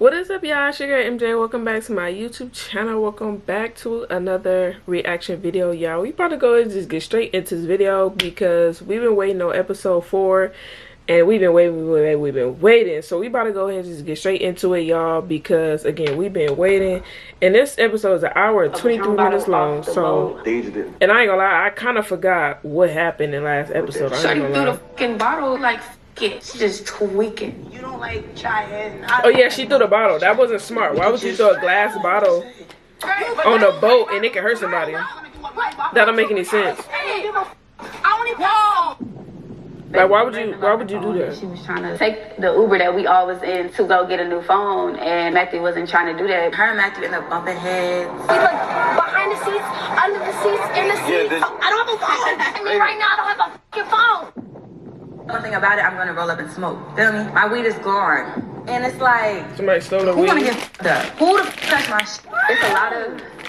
What is up, y'all? It's your girl MJ. Welcome back to my YouTube channel. Welcome back to another reaction video, y'all. We about to go and just get straight into this video because we've been waiting on episode 4 and we've been waiting. So we about to go ahead and just get straight into it, y'all, because again, we've been waiting. And this episode is an hour and 23 minutes long. So, and I ain't gonna lie, I kind of forgot what happened in the last episode. Shut through the fucking bottle like she's just tweaking. You don't like try it. Oh yeah, she threw the bottle. That wasn't smart. Why would you throw a glass bottle on a boat and it can hurt somebody? That don't make any sense. Like why would you do that? She was trying to take the Uber that we all was in to go get a new phone, and Matthew wasn't trying to do that. Her and Matthew ended up bumping heads. We look behind the seats, under the seats, in the seats. I don't have a phone. I mean, right now I don't have a fucking phone. One thing about it, I'm gonna roll up and smoke. Feel me? My weed is gone, and it's like Somebody stole the who weed. wanna get f***ed up? Who the f*** touched my shit?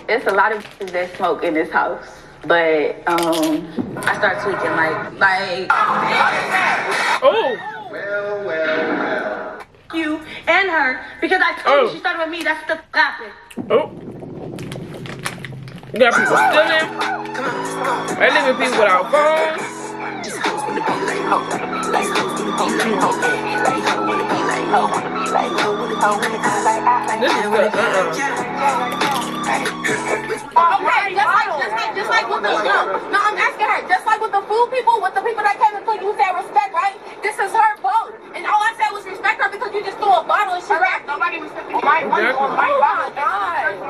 It's a lot of that smoke in this house, but I start tweaking like. Oh. Well. You and her, because I told you she started with me. That's the happened. Oh. You got people stealing. They leaving people without phones. This is good. Okay, just like with the no, I'm asking her, just like with the food people, with the people that came and cooked, you said respect, right? This is her boat, and all I said was respect her because you just threw a bottle and she wrapped. Nobody respected my bottle.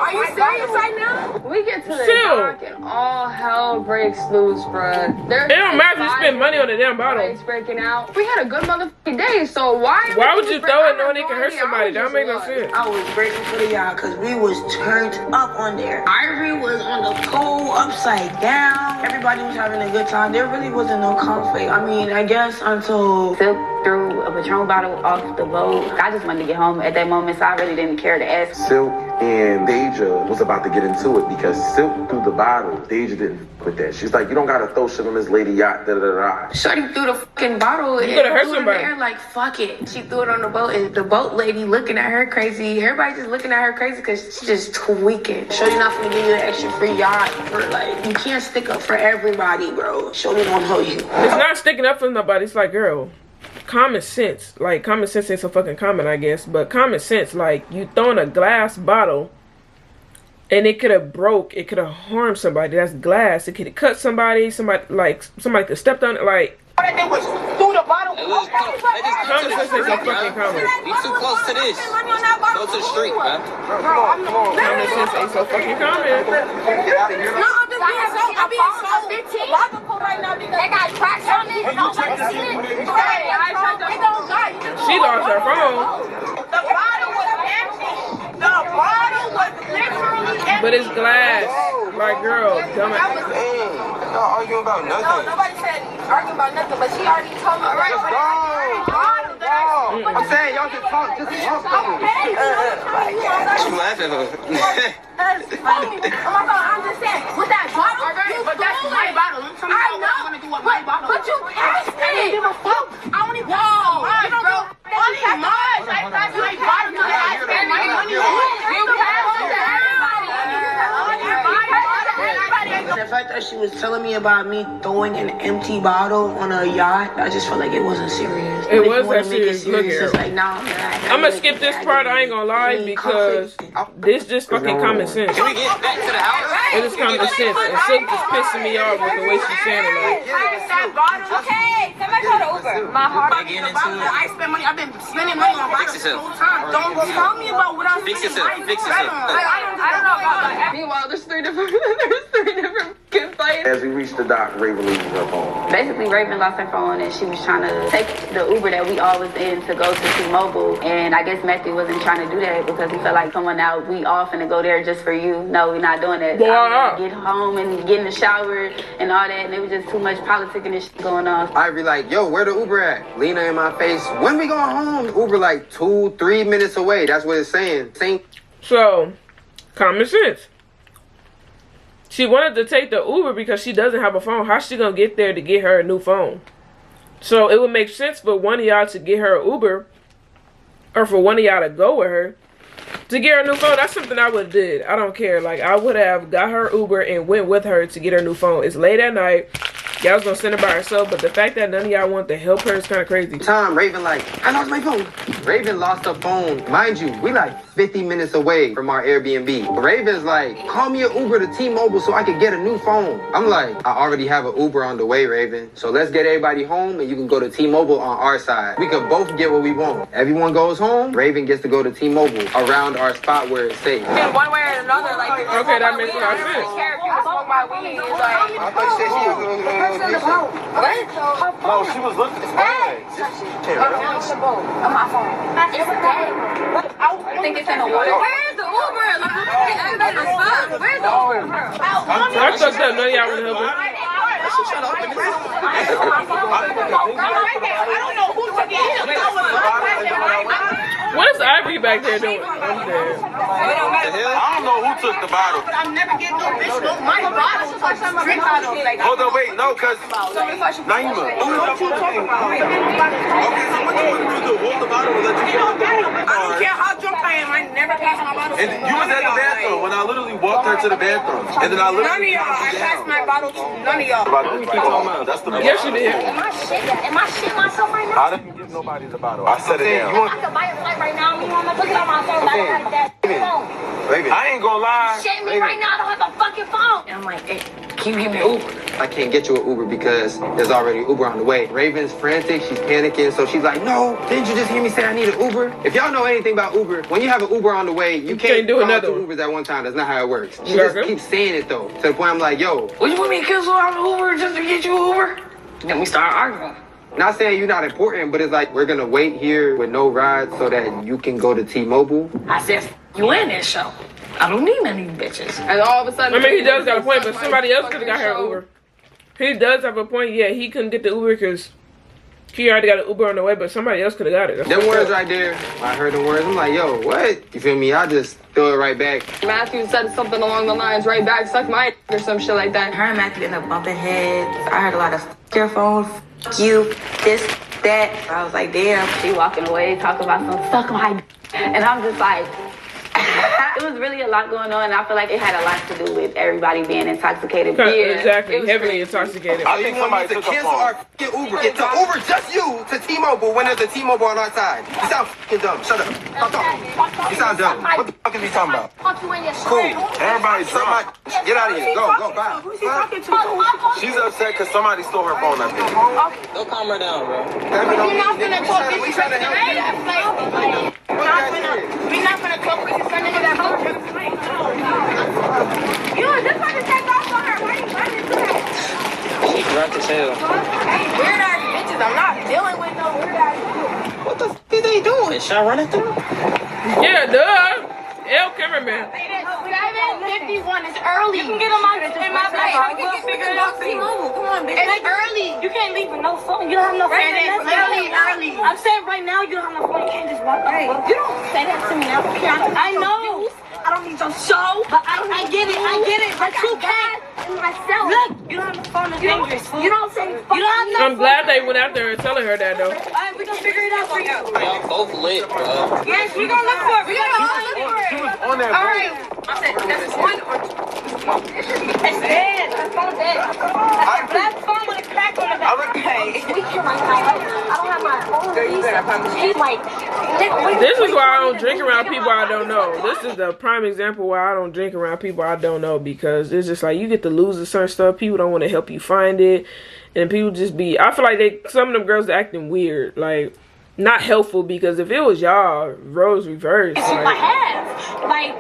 Are you serious right now? we get to the dock and all hell breaks loose, bruh. It don't matter if you spend money on the damn bottle. Breaking out. We had a good motherfucking day, so why would you throw it knowing it can hurt somebody? That don't make no sense. I was grateful for y'all because we was turned up on there. Ivory was on the pole upside down. Everybody was having a good time. There really wasn't no conflict. I mean, I guess until Silk threw a Patron bottle off the boat. I just wanted to get home at that moment, so I really didn't care to ask. Silk and Deja was about to get into it because Silk threw the bottle. Deja didn't put that. She's like, you don't gotta throw shit on this lady yacht, da da da da. Shorty threw the fucking bottle. You could have hurt somebody. There, like, fuck it. She threw it on the boat, and the boat lady looking at her crazy. Everybody just looking at her crazy because she's just tweaking. Shorty not gonna give you an extra free yacht for, like, you can't stick up for everybody, bro. Shorty don't know you. It's not sticking up for nobody. It's like, girl, common sense. Like, common sense ain't so fucking common, I guess. But common sense, like, you throwing a glass bottle and it could have broke. It could have harmed somebody. That's glass. It could have cut somebody. Somebody could have stepped on it. Like, Through the bottle. common sense ain't so fucking common. You too close to this. Go to the street, man. Common sense ain't so fucking common. No, I'm being so logical right now because they got tracks on it. Nobody seen it. It don't lie. She lost her phone. The bottle was empty. The bottle was literally empty. But it's glass. Like, girl, dumb it. Y'all arguing about No, nothing. nobody said arguing about nothing, but she already told me right now. I'm saying y'all just talk. Just talk. Okay. You laughing, though. That's funny. Oh my God, I'm just saying, with that bottle, but that's my bottle. I know, but you passed it. I don't even know. Only mine. That's my bottle. You passed it to everybody. The fact that she was telling me about me throwing an empty bottle on a yacht, I just felt like it wasn't serious. It was that serious. Look here. It's like, nah, I'm gonna skip this part. I ain't gonna lie because this just fucking common sense. Can we get back to the house? It is common sense. And Silk just pissing me off with the way she's saying it. Like, Okay, somebody call the Uber. My heart. By getting into it. I spend money. I've been spending money on bottles the whole time. Don't tell me about what I'm Fix yourself. Fix yourself. I don't know about that. Meanwhile, there's three different fights. As we reached the dock, Raven loses her phone. Basically, Raven lost her phone and she was trying to take the Uber that we all was in to go to T-Mobile. And I guess Matthew wasn't trying to do that because he felt like coming out, we all finna go there just for you. No, we're not doing that. I was gonna get home and get in the shower and all that. And it was just too much politicking and shit going on. Ivory like, yo, where the Uber at? Lena in my face. When we going home? The Uber like 2-3 minutes away. That's what it's saying. so, common sense. She wanted to take the Uber because she doesn't have a phone. How's she gonna get there to get her a new phone? So it would make sense for one of y'all to get her an Uber, or for one of y'all to go with her, To get her a new phone, that's something I would have did. I don't care. Like, I would have got her Uber and went with her to get her new phone. It's late at night. Y'all was gonna send her by herself, but the fact that none of y'all want to help her is kind of crazy. Time, Raven like, I lost my phone. Raven lost her phone. Mind you, we like 50 minutes away from our Airbnb. Raven's like, call me an Uber to T-Mobile so I can get a new phone. I'm like, I already have an Uber on the way, Raven. So let's get everybody home and you can go to T-Mobile on our side. We can both get what we want. Everyone goes home, Raven gets to go to T-Mobile around our spot where it's safe. In one way or another, like, Okay, that makes a lot of I don't sense. care if you smoke my weed. Like, I thought you said she was going to go what? No, she was looking. Hey! On my phone. It's dead. I think it's in the water. Where's the Uber? Like, everybody the fuck. Where's the Uber? I fucked up. None of y'all want to help her. I don't know who took it. What is Ivory back there doing? I'm dead. I don't know who took the bottle. I'm never getting no bitch no money bottle. Drink bottle. Hold on, wait, no, cause Naima. Okay, so what you want to do? Hold the bottle and let you go. I don't care how drunk I am. I never pass my bottle. And you was at the bathroom when I literally walked her to the bathroom, and then I None of literally. y'all. I passed my bottle to none of y'all. That's the. Yes, you did. Am I shit myself right now? I didn't give nobody the bottle. I set it down. I could buy a flight right now. I'm looking at my phone. I don't have that phone. I ain't gonna lie. Shit me right now. I don't have a fucking phone. And I'm like, hey, can you give me an Uber? I can't get you an Uber because there's already Uber on the way. Raven's frantic, she's panicking, so she's like, no, didn't you just hear me say I need an Uber? If y'all know anything about Uber, when you have an Uber on the way, you can't do call another two one. Ubers at one time. That's not how it works. She Sure. just keeps saying it though, to the point I'm like, yo, Would you want me to cancel out an Uber just to get you an Uber? Then we start arguing. not saying you're not important, but it's like, we're gonna wait here with no rides so that you can go to T-Mobile. I said, you in this show. I don't need none of these bitches. And all of a sudden, I mean, he does got a point, but somebody else could have got her Uber. He does have a point. Yeah, he couldn't get the Uber because he already got an Uber on the way, but somebody else could have got it. That's Them what's words up. right there, I heard them words, I'm like, yo, what? You feel me? I just throw it right back. Matthew said something along the lines, right back, suck my or some shit like that. Her and Matthew ended up bumping heads. I heard a lot of your phone, you, this, that. I was like, damn. She walking away, talking about some suck my and I'm just like, it was really a lot going on. And I feel like it had a lot to do with everybody being intoxicated. Exactly, It was heavily crazy. intoxicated. I think somebody to took a cancel phone. our fucking Uber. It's to Uber just you to T-Mobile when there's a T-Mobile on our side. You sound fucking dumb. Shut up. Fuck off. You sound dumb. What the fuck is he talking about? Fuck you in your shit. Cool. Everybody Suck my drunk. Get out of here. Go, bye. Who's he talking to? She's upset because somebody stole her phone, I think. Don't calm her down, bro. We're not gonna talk this We trying to help you. We're not gonna talk this is under that boat. You know, this one is take off on her. Why you running to that? She drunk as hell. Hey, weird ass bitches. I'm not dealing with no weird ass bitches. What the f is they doing? Should I run it through? Yeah, duh. L cameraman. 7:51 is early. You can get them on in my place. We'll figure it out for you. Come on, bitch. It's early. You can't leave with no phone. You don't have no phone. It's early. I'm saying right now you don't have no phone. You can't just walk away. You don't say that to me. I know. I don't need your show. But I get it. But you can't. Myself. Look, you don't have no phone. It's dangerous. You don't say. You don't have no I'm glad they went out there and telling her that though. Alright, we're gonna figure it out for you. Y'all both lit, bro. Yes, we're gonna look for it. We're gonna all look for She it. was on that All boat. right. I said, that's one or two. It's dead. The phone's dead. Black phone with a crack on the back. We can right now. I don't have my phone. He's like, This is why I don't drink around people I don't know. This is the prime example why I don't drink around people I don't know, because it's just like you get to lose a certain stuff. People don't want to help you find it, and people just be. I feel like some of them girls are acting weird, like not helpful. Because if it was y'all, roles reversed. I have. Like,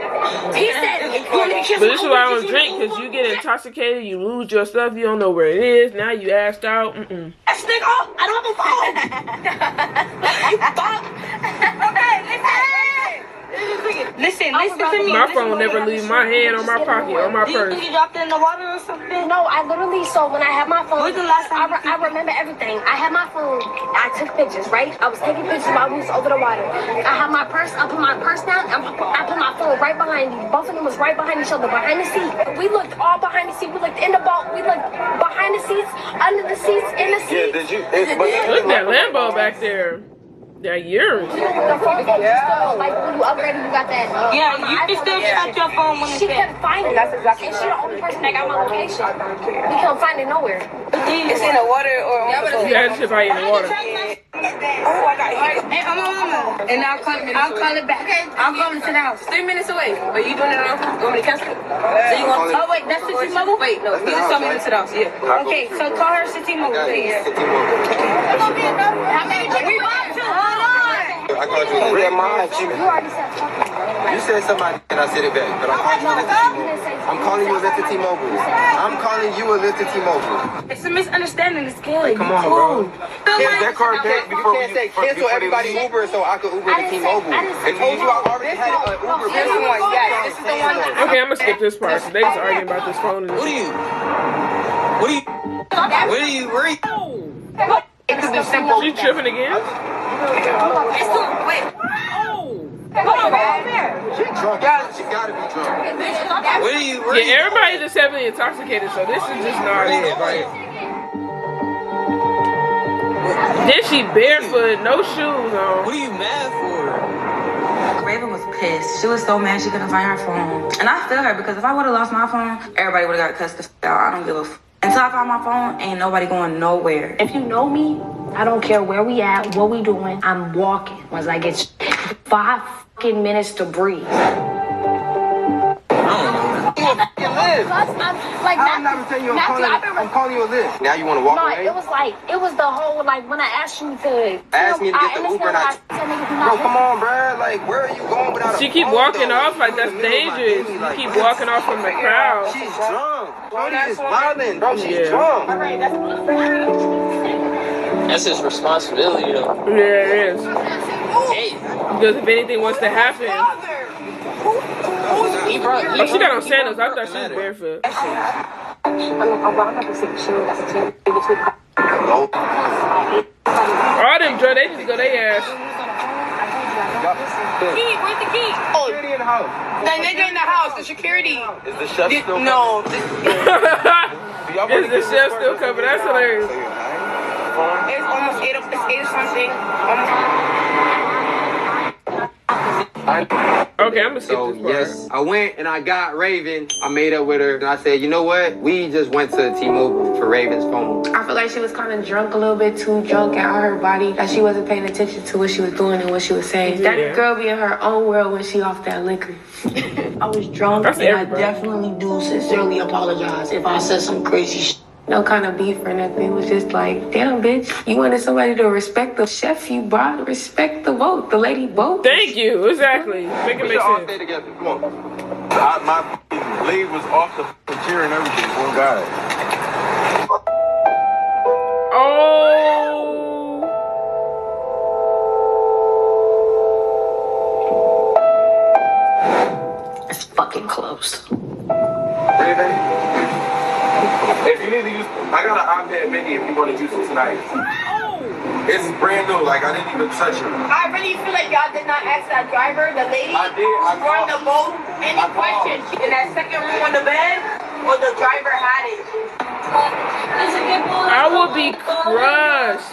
he said, you want me to kiss But my this is why I Uber? don't drink, because you get intoxicated, you lose your stuff, you don't know where it is. Now you asked out. Yes, nigga, I don't have a phone. You fuck. Okay, listen to me. My phone never leaves my hand or my pocket or my purse. You dropped it in the water or something? No, I literally, so when I had my phone, When's the last time I remember everything. I had my phone, I took pictures, right? I was taking pictures while we was over the water. I had my purse, I put my purse down, I put my phone right behind me. Both of them was right behind each other, behind the seat. We looked all behind the seat. We looked in the boat. We looked behind the seats, under the seats, in the seats. Yeah, did you? Look at that Lambo back there. Yeah, yours. Yeah. Like when you upgraded, you got that. Yeah, you can still check your phone when She it's couldn't there. find it. That's exactly. And she the only person that got my location. We couldn't find it nowhere. It's in the water or on the boat. You had to buy in the water. Oh, I got hit. Hey, I'm on mama. And I'll call it back. Okay. I'll call it to the house. 3 minutes away. Are you doing it now? You want me to cancel it? So you want? Oh wait, that's City Mobile. Wait, no. You just tell me to the house. Yeah. Okay, so call her City Mobile, please. How many people? I called you. You already said You said somebody and I said it back, but I'm calling you a list of T-Mobile. I'm calling you a list of T-Mobile. It's a misunderstanding. It's good. Come on, bro. Is that card back before we say cancel everybody Uber so I could Uber to T-Mobile? I told you I already had an Uber. This is the one. Yeah, this is the one. Okay, I'm gonna skip this part. So they just arguing about this phone. Where are you? It could be simple. She tripping again? It's cool. Wait. She drunk. She gotta be drunk. Yeah, everybody's just heavily intoxicated, so this is just not it. Like, then she barefoot, no shoes on. What are you mad for? Raven was pissed. She was so mad she couldn't find her phone. And I feel her because if I would have lost my phone, everybody would have got cussed the f out. I don't give a f. Until I find my phone, ain't nobody going nowhere. If you know me, I don't care where we at, what we doing. I'm walking once I get 5 fucking minutes to breathe. I'm never telling you I'm calling you a list. Now you want to walk away? It was the whole, like, when I asked you to... Ask me to get the Uber and Bro, come on, bro. Like, where are you going without a She keep phone, walking though? off like that's dangerous. You keep walking off from the crowd. She's drunk. Shorty is wildin', bro. She's drunk. That's his responsibility, though. Yeah, it is. Because if anything wants to happen... Oh, she got on sandals. I thought she was barefoot. All them drunk, they just go their ass. Key, where's the key? Security in the house. The nigga in the house, the security. Is the chef still coming? No. Is the chef still coming? That's hilarious. It's almost 8 or something. Okay, I'm gonna skip So, this part. yes, I went and I got Raven. I made up with her and I said, you know what? We just went to T-Mobile for Raven's phone. I feel like she was kind of drunk, a little bit too drunk out of her body, that she wasn't paying attention to what she was doing and what she was saying. Yeah. That girl be in her own world when she off that liquor. I was drunk That's and everybody. I definitely do sincerely apologize if I said some crazy shit. No kind of beef or nothing. It was just like, damn, bitch, you wanted somebody to respect the chef you brought, respect the vote, the lady vote. Thank you. Exactly. Make it We make should all sense. stay together. Come on. My leg was off the chair and everything. Oh, God. Oh. It's fucking closed. Raven, if you need to use, I got an iPad mini if you want to use it tonight. It's brand new, like I didn't even touch it. I really feel like y'all did not ask that driver, the lady, I did, I who on called. the boat, any questions. In that second room on the bed, or the driver had it. I would be crushed.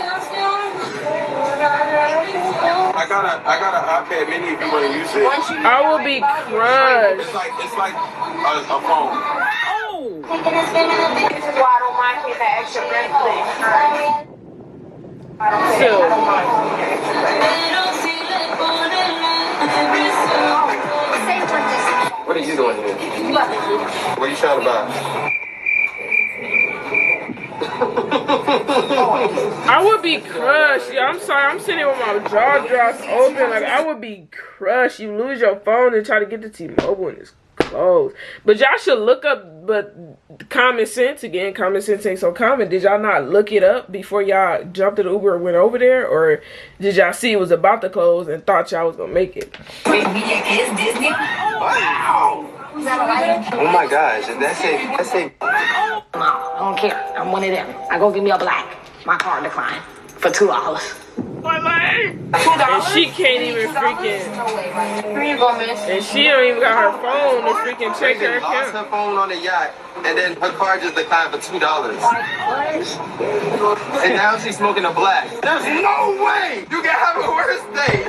I got an iPad mini if you want to use it. I would be crushed. It's like a phone. This is why I don't mind paying that extra rent. I don't mind. What are you doing here? What are you trying to buy? I would be crushed. Yeah, I'm sorry. I'm sitting here with my jaw drops open. Like, I would be crushed. You lose your phone and try to get to T-Mobile and it's closed. But y'all should look up, but common sense, again, common sense ain't so common. Did y'all not look it up before y'all jumped in the Uber and went over there? Or did y'all see it was about to close and thought y'all was going to make it? Wow. Oh my gosh, that's it. No, I don't care. I'm one of them. I go give me a black. My card declined for $2. And she can't even freaking. Here you go, miss. And she don't even got her phone to freaking check her Raven lost account. her phone on the yacht, and then her card just declined for $2. And now she's smoking a black. There's no way you can have a worse day.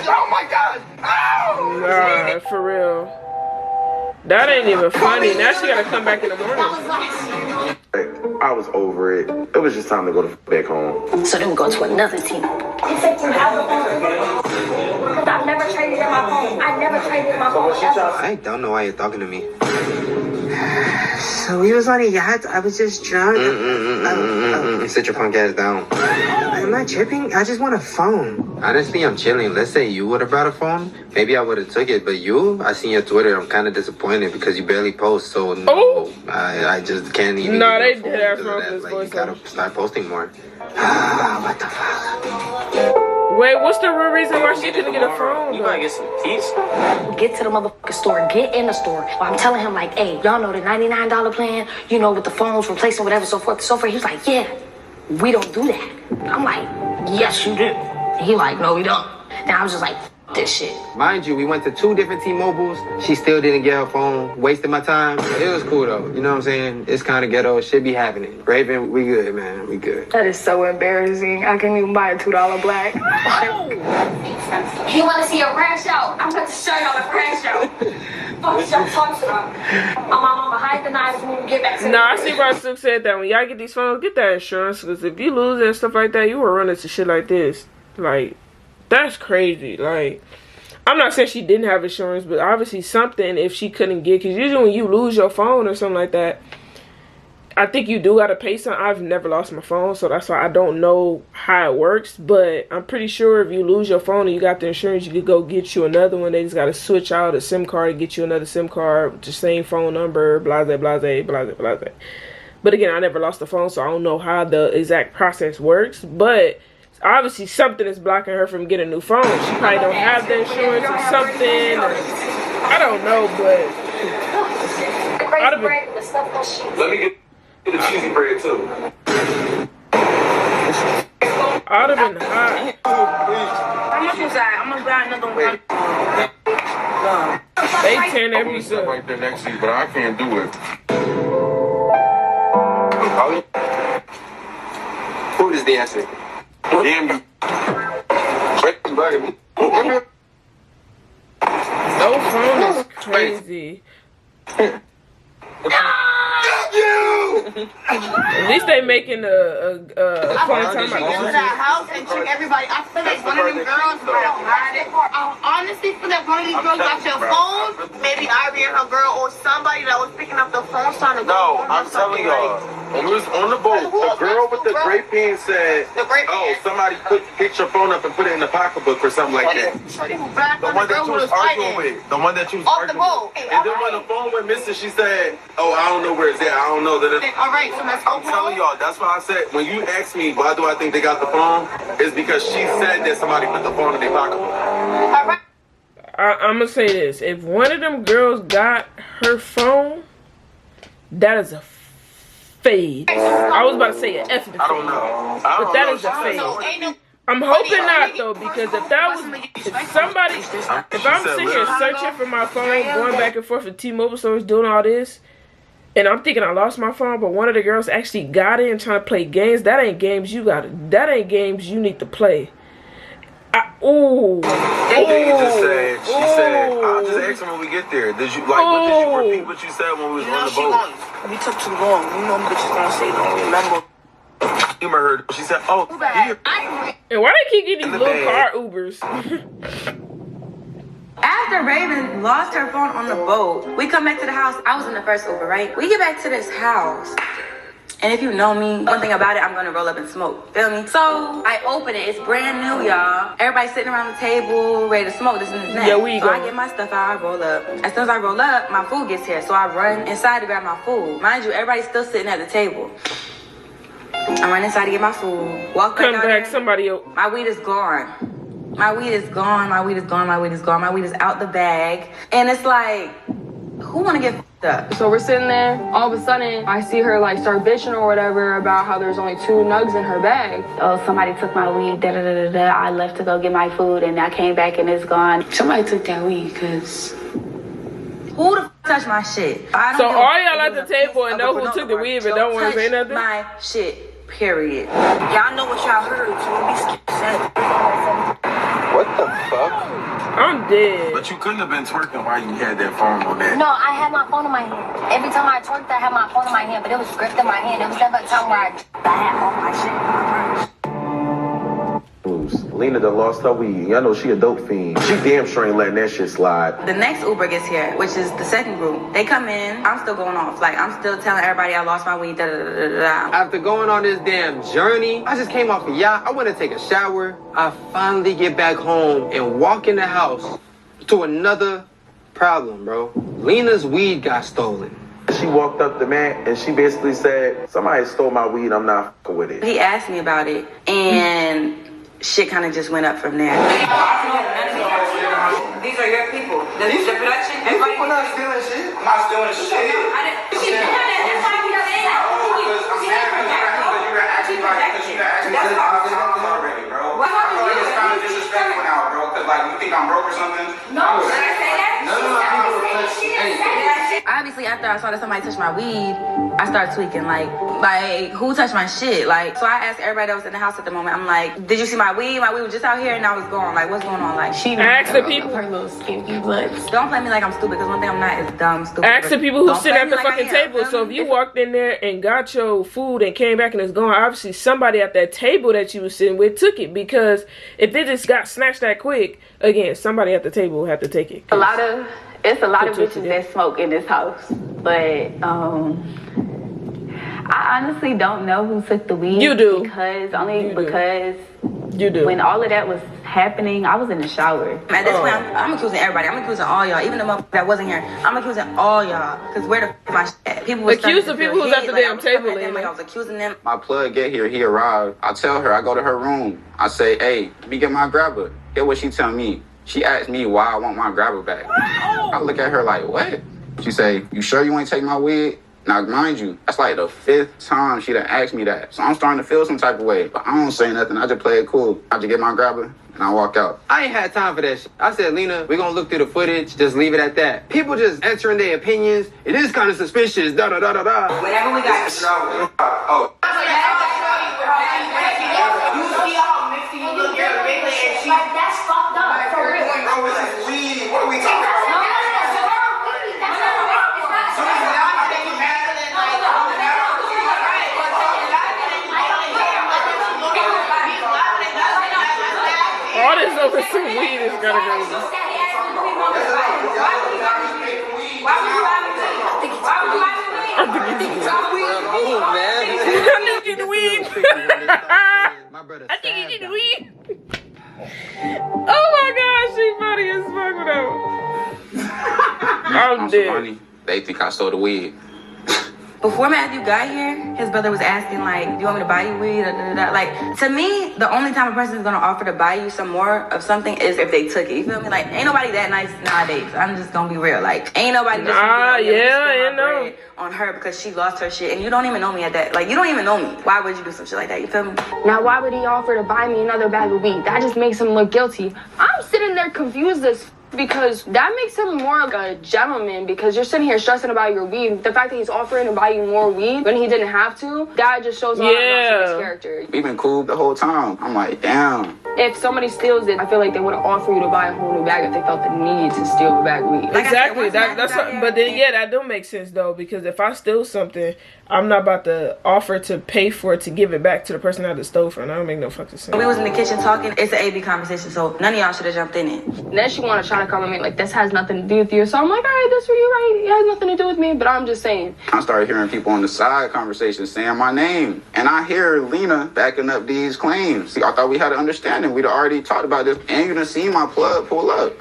Oh my God! Ow! Nah, for real. That ain't even funny. Now she gotta come back in the morning. I was over it. It was just time to go back home. So then we go to another team. He said to me, because I've never traded in my phone. I never traded in my phone. I don't know why you're talking to me. So we was on a yacht. I was just drunk. Sit your punk ass down. Am I tripping? I just want a phone. Honestly, I'm chilling. Let's say you would have brought a phone. Maybe I would have took it. But you, I seen your Twitter. I'm kind of disappointed because you barely post. So no, I just can't even. No, they did that from this voice. You gotta start posting more. What the fuck? Wait, what's the real reason why she couldn't get a phone? You gotta get some peace. Get to the motherfucking store. Get in the store. Well, I'm telling him, like, hey, y'all know the $99 plan, you know, with the phones replacing whatever, so forth and so forth. He was like, yeah, we don't do that. I'm like, yes, you do. And he like, no, we don't. Then I was just like, this shit. Mind you, we went to 2 different T-Mobiles. She still didn't get her phone. Wasted my time. It was cool though. You know what I'm saying? It's kind of ghetto. It should be happening. Raven, we good, man. We good. That is so embarrassing. I can't even buy a $2 black. You want to see a crash out? I'm about to show y'all a crash out. Fuck y'all talking about. I'm behind the knives when we get back to Nah, I see why Suk said that when y'all get these phones, get that insurance. Because if you lose it and stuff like that, you will run into shit like this. Like, that's crazy. Like, I'm not saying she didn't have insurance, but obviously something if she couldn't get. Because usually when you lose your phone or something like that, I think you do got to pay something. I've never lost my phone, so that's why I don't know how it works. But I'm pretty sure if you lose your phone and you got the insurance, you could go get you another one. They just got to switch out a SIM card and get you another SIM card with the same phone number, blase, blase, blase, blase. But again, I never lost the phone, so I don't know how the exact process works. But obviously something is blocking her from getting a new phone. She probably don't have the insurance or something. Or, I don't know, but I'd have been... Let me get the cheesy bread too. I'd have been hot. How much was that? I'm gonna buy another one. They tearing I'm that gonna piece sit up. right there next to you, but I can't do it. Who is dancing? Damn you. No phone is crazy. At least they making a fun time. Go to that house and check everybody. I feel like one of them girls might have had it. I honestly feel like one of these girls got your phone. Maybe Ivory and her girl or somebody that was picking up the phone trying to go. No, I'm telling y'all. When we was on the boat, the girl with the gray pants said, "Oh, somebody picked your phone up and put it in the pocketbook or something like that." The one that you was arguing with. The one that you was arguing with. And then when the phone went missing, she said, "Oh, I don't know where it's at. I don't know that." All right, so let's I'm telling y'all, that's why I said, when you ask me why do I think they got the phone, it's because she said that somebody put the phone in their pocketbook. All right. I'm gonna say this: if one of them girls got her phone, that is a fade. I was about to say an F. I don't know. But that is a fade. I'm hoping not though, because if I'm sitting here searching for my phone, going back and forth with T-Mobile stores, doing all this, and I'm thinking I lost my phone, but one of the girls actually got it and trying to play games, that ain't games you games you need to play. She said, I'll just ask him when we get there. Did you what did you repeat what you said when we was on the boat? We took too long. You know bitches gonna say don't remember. You heard her. She said, "Oh, here." And why they keep getting these little car Ubers? After Raven lost her phone on the boat, we come back to the house. I was in the first Uber, right? We get back to this house. And if you know me, one thing about it, I'm gonna roll up and smoke. Feel me? So I open it. It's brand new, y'all. Everybody sitting around the table, ready to smoke. This and this and that. Yeah, we so go. I get my stuff out. I roll up. As soon as I roll up, my food gets here. So I run inside to grab my food. Mind you, everybody's still sitting at the table. I run inside to get my food. Walk back Come out back, there. somebody else. My weed is gone. My weed is gone. My weed is gone. My weed is gone. My weed is out the bag. And it's like, Who wanna get f***ed up? So we're sitting there, all of a sudden, I see her like start bitching or whatever about how there's only 2 nugs in her bag. Oh, somebody took my weed, da-da-da-da-da. I left to go get my food, and I came back and it's gone. Somebody took that weed, cause Who the f*** touched my shit? I don't So give a all f- y'all at it the was a table piece and of know a who granola took the bar. weed but don't want to say nothing? My shit, period. Y'all know what y'all heard, so don't be scared. What the fuck? I'm dead. But you couldn't have been twerking while you had that phone on that. No, I had my phone in my hand. Every time I twerked, I had my phone in my hand, but it was gripped in my hand. There was never a time where I had all my shit in my purse. Lena done lost her weed. Y'all know she a dope fiend. She damn sure ain't letting that shit slide. The next Uber gets here, which is the second group. They come in. I'm still going off. Like, I'm still telling everybody I lost my weed. Da-da-da-da-da. After going on this damn journey, I just came off a yacht. I went to take a shower. I finally get back home and walk in the house to another problem, bro. Lena's weed got stolen. She walked up to Matt and she basically said, somebody stole my weed, I'm not fucking with it. He asked me about it, and shit kind of just went up from there. These are your people. The production. Everybody. We're not stealing shit. I'm not stealing shit. Already, bro. I feel like it's kind of disrespectful now, bro. Cause like you think I'm broke or something? No. None of my people touch anything. Obviously, after I saw that somebody touched my weed, I started tweaking. Like who touched my shit? Like, so I asked everybody that was in the house at the moment. I'm like, did you see my weed? My weed was just out here and now it's gone. Like, what's going on? Like, she ask the people. her little skinny butts. Don't play me like I'm stupid, because one thing I'm not is dumb, stupid. Ask the people who Don't sit play at me the like I fucking am. table. So if you walked in there and got your food and came back and it's gone, obviously somebody at that table that you was sitting with took it. Because if it just got snatched that quick, again, somebody at the table will have to take it. It's a lot of bitches that smoke in this house, but I honestly don't know who took the weed. You do. Because you do. When all of that was happening, I was in the shower. At this point, I'm accusing everybody. I'm accusing all y'all, even the motherfucker that wasn't here. I'm accusing all y'all, because where the f my shit at? People was accuse the people who's at the damn table. Like I was accusing them. My plug get here, he arrived. I tell her, I go to her room. I say, hey, let me get my grabber. Hear what she tell me. She asked me why I want my grabber back. I look at her like, what? She say, you sure you ain't take my wig? Now, mind you, that's like the 5th time she done asked me that. So I'm starting to feel some type of way. But I don't say nothing. I just play it cool. I just get my grabber and I walk out. I ain't had time for that shit. I said, Lena, we're gonna look through the footage. Just leave it at that. People just entering their opinions. It is kind of suspicious. Da da da da da. Whenever we got Oh. You see how mixy you look at Bailey and she. Like, that's fucked up. For real. Bro, this is weed. What are we talking about? All this over some weed is gonna go. I think he did the weed. Oh my gosh, she funny as fuck with I'm dead. Funny. They think I stole the weed. Before Matthew got here, his brother was asking, like, do you want me to buy you weed? Like, to me, the only time a person is going to offer to buy you some more of something is if they took it. You feel me? Like, ain't nobody that nice nowadays. I'm just going to be real. Like, ain't nobody just on her because she lost her shit. And you don't even know me at that. Like, you don't even know me. Why would you do some shit like that? You feel me? Now, why would he offer to buy me another bag of weed? That just makes him look guilty. I'm sitting there confused as because that makes him more like a gentleman, because you're sitting here stressing about your weed. The fact that he's offering to buy you more weed when he didn't have to, that just shows a lot about his character. We've been cool the whole time. I'm like, damn. If somebody steals it, I feel like they wouldn't offer you to buy a whole new bag if they felt the need to steal a bag of weed. Exactly. But then that do make sense though, because if I steal something, I'm not about to offer to pay for it to give it back to the person I just stole from. That don't make no fucking sense. We was in the kitchen talking. It's an AB conversation, so none of y'all should have jumped in it. And then she wanted to try to come at me like, this has nothing to do with you. So I'm like, all right, that's for you, right? It has nothing to do with me, but I'm just saying. I started hearing people on the side conversations saying my name. And I hear Lena backing up these claims. See, I thought we had an understanding. We'd already talked about this. And you done seen my plug pull up.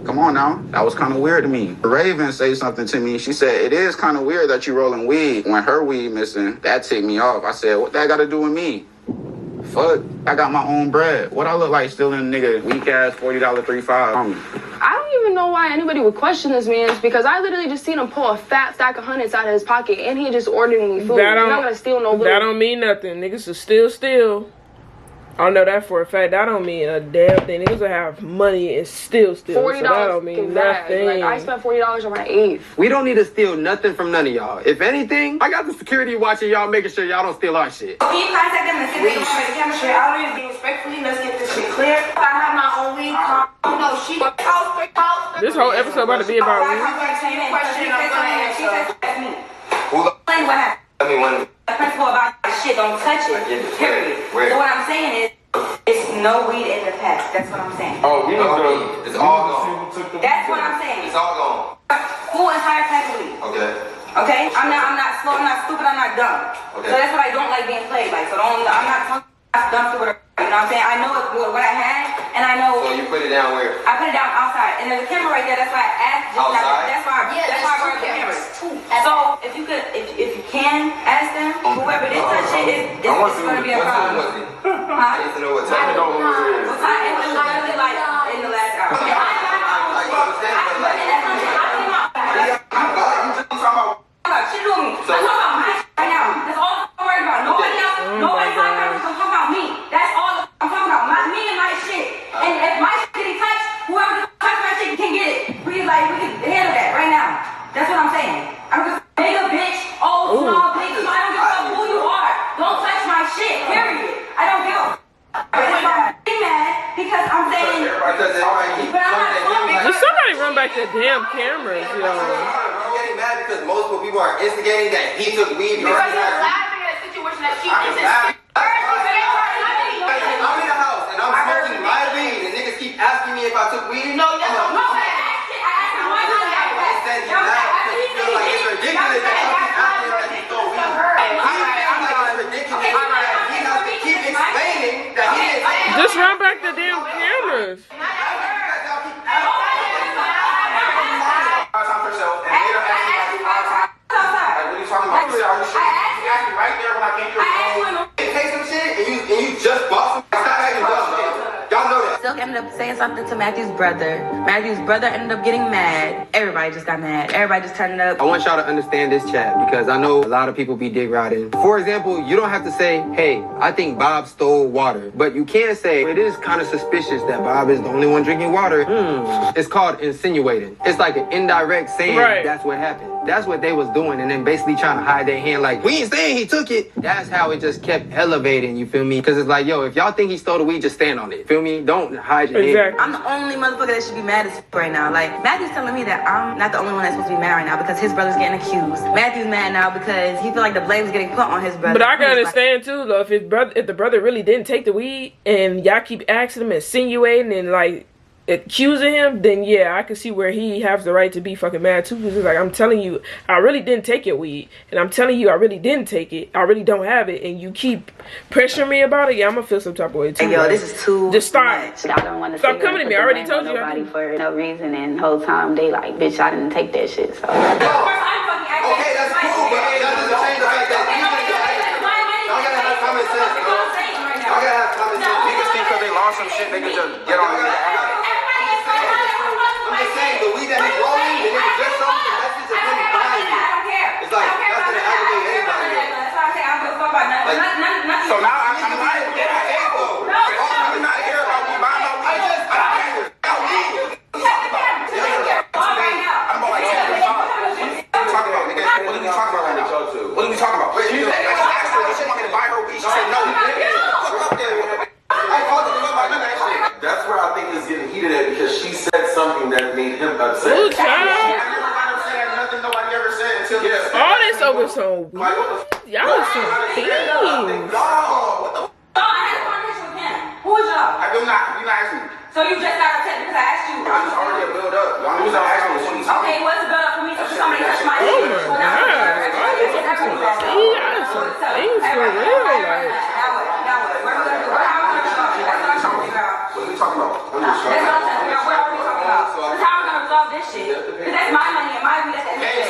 Come on now. That was kind of weird to me. Raven say something to me. She said, it is kind of weird that you rolling weed. When her weed missing, that ticked me off. I said, what that got to do with me? Fuck, I got my own bread. What I look like stealing a nigga weak ass $40 3.5 on me? I don't even even know why anybody would question this man, because I literally just seen him pull a fat stack of hundreds out of his pocket, and he just ordering me food. You're not gonna steal no. That don't mean nothing. Niggas will steal. I know that for a fact. That don't mean a damn thing. Niggas will have money and still steal. $40 so that don't mean nothing. Like, I spent $40 on my eighth. We don't need to steal nothing from none of y'all. If anything, I got the security watching y'all, making sure y'all don't steal our shit. Can you contact them and see if they can find the camera shit? I don't need to be respectfully. Let's get this shit clear. I have my own weed. Oh no, she. This whole episode about to be about weed. Explain what happened. The principle about shit, don't touch it. Period. So what I'm saying is, it's no weed in the pack. That's what I'm saying. Oh, we know gone. It's all gone. That's what I'm saying. It's all gone. Full entire pack of weed. Okay. Okay? I'm not slow, I'm not stupid, I'm not dumb. Okay. So that's what I don't like being played like. So I'm not dumb, stupid, you know what I'm saying? I know what I had, and I know. So you put it down where? I put it down outside, and there's a camera right there. That's why I asked. Outside? That's why I brought the camera. So if you could, if you can ask them, whoever did touch it, it's going to be a problem. I need to know what time. It was literally like in the last hour. Shit doing me. I'm talking about my shit right now. That's all I'm worried about. Nobody else. Nobody's like I'm talking about me. That's all I'm talking about. Me and my shit. And if my shit getting touched, whoever touch my shit can get it. We can handle that right now. That's what I'm saying. I'm just nigga, bitch, old small bitch. I don't give a fuck who you are. Don't touch my shit. Period. I don't give a fuck. I'm mad because I'm saying. But I'm not. Did somebody run back the damn cameras, yo? I'm getting mad because multiple people are instigating that he took weed. Because you're laughing at a situation that she is in. I'm in the house and I'm smoking my weed and niggas keep asking me if I took weed. No, I asked him one time. I said he's mad because he feels like it's ridiculous that y'all keep asking him that he stole weed. It's ridiculous that he has to keep explaining that he didn't take it. Just run back the damn cameras. Silk ended up saying something to Matthew's brother. Matthew's brother ended up getting mad. Everybody just got mad. Everybody just turned up. I want y'all to understand this chat because I know a lot of people be dig riding. For example, you don't have to say, hey, I think Bob stole water. But you can say, it is kind of suspicious that Bob is the only one drinking water. It's called insinuating. It's like an indirect saying that's what happened. That's what they was doing, and then basically trying to hide their hand like, we ain't saying he took it. That's how it just kept elevating, you feel me? Because it's like, yo, if y'all think he stole the weed, just stand on it. Feel me? Don't hide your hand. I'm the only motherfucker that should be mad as right now. Like, Matthew's telling me that I'm not the only one that's supposed to be mad right now because his brother's getting accused. Matthew's mad now because he feel like the blame's getting put on his brother. But I can understand too, though, if the brother really didn't take the weed and y'all keep asking him, insinuating and like accusing him, then yeah, I can see where he has the right to be fucking mad too. Because it's like, I'm telling you, I really didn't take your weed, and I'm telling you, I really didn't take it. I really don't have it, and you keep pressuring me about it. Yeah, I'm gonna feel some type of way too. Hey, yo, this is too just stop. Much. Y'all don't want to stop coming to me. I already told you. Nobody for no reason, and the whole time they like, bitch, I didn't take that shit. So. Okay, that's cool, but that doesn't change the fact that y'all gotta have common sense, bro. Y'all gotta have common sense. Niggas think because they lost some shit, they can just get on it. I'm just saying, the weed that he's rolling, the nigga just sold the message of him buying it. It's like, that's gonna aggravate anybody. So now I'm not here about me buying no weed. What are we talking about? Wait, I asked her, did she want me to buy her weed? She said no. That's where I think it's getting heated at because she said something that made him upset. Ooh, child. Nobody ever said until all this over some weed. Y'all are some things. Who is y'all? You not asking me. So you just got upset because I asked you? I was already a build up. Y'all was asking me. Okay, what's the build up for me? So somebody touched my Oh my God. Y'all some things for real. Like. What are we talking about? That's what I'm saying. What are we talking about? Because how are we going to resolve this shit? Because that's my money and my weed. That's the end of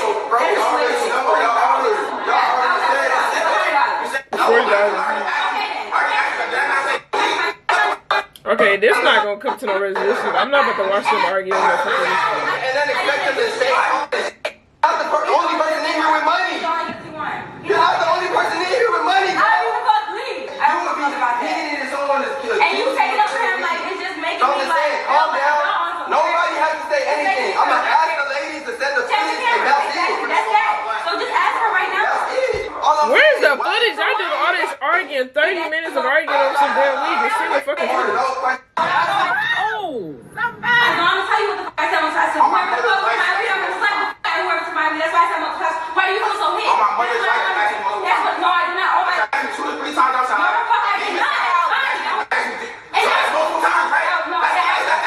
Okay, this not gonna come to no resolution. I'm not about to watch them argue. And then expect them to say, I'm the only person in here with money. You're not the only person in here with money. I don't even fuck leave. I don't give a fuck about that. And you take it up to him like it's just making me like, calm down. Nobody has to say anything. I'm gonna ask the ladies to send the footage and that's it. That's that. So just ask her right now. Where's the footage? I did all this arguing, 30 minutes of arguing over some damn weed. Just send the fucking footage. Oh! I'm gonna tell you what the fuck I said. I said, whoever the fuck somebody, I'm gonna slap the fuck out of whoever somebody. That's why I said I'm gonna cuss. Why do you feel so hit? On my mother's life, I'm asking my That's what, no, I did not. Oh my God. 2 to 3 times outside. No, the fuck I did not. And that's multiple times, right? No, I didn't ask him.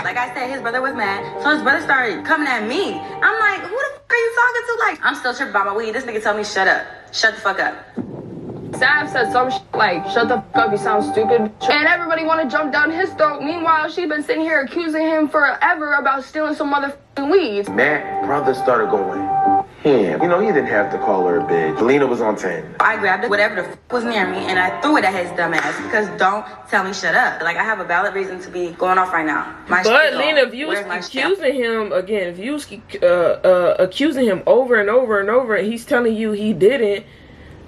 Like I said, his brother was mad, so his brother started coming at me. I'm like, who the fuck are you talking to? Like, I'm still tripping about my weed. This nigga told me, shut up. Shut the fuck up. Sav said some shit like, shut the fuck up, you sound stupid. And everybody want to jump down his throat. Meanwhile, she's been sitting here accusing him forever about stealing some motherfucking weeds. Matt, brother started going him. You know, he didn't have to call her a bitch. Lena was on 10. I grabbed it, whatever the fuck was near me, and I threw it at his dumb ass because don't tell me shut up. Like, I have a valid reason to be going off right now. But Lena, if you was accusing him again, if you was accusing him over and over and over, and he's telling you he didn't,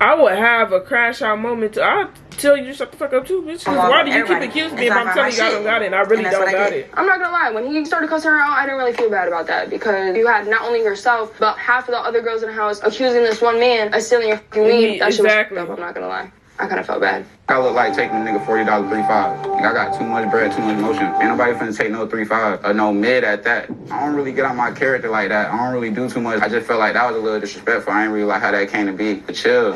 I would have a crash out moment. I'll tell you to shut the fuck up too, bitch. Why do you keep accusing me if I'm telling you I don't got it and I really don't got it? I'm not gonna lie, when he started cussing her out, I didn't really feel bad about that because you had not only yourself, but half of the other girls in the house accusing this one man of stealing your fucking weed. That shit was fucked up, I'm not gonna lie. I kind of felt bad. I look like taking a nigga $40 3.5. Like I got too much bread, too much emotion. Ain't nobody finna take no 3.5 or no mid at that. I don't really get on my character like that. I don't really do too much. I just felt like that was a little disrespectful. I ain't really like how that came to be. But chill.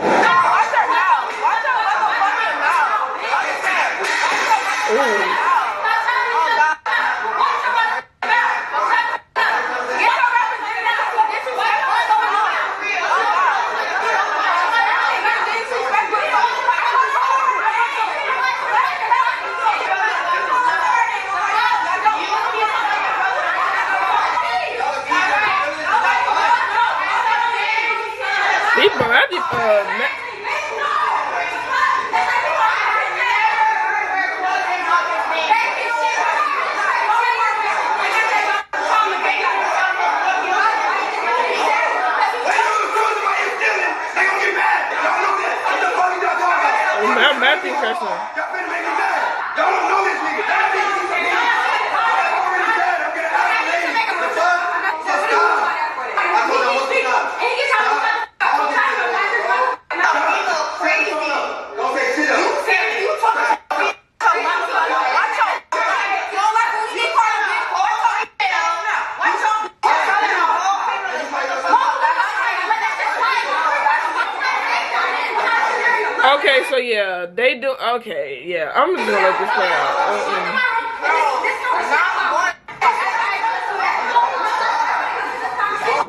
Okay, so yeah, they do. Okay, yeah, I'm just gonna let this play out.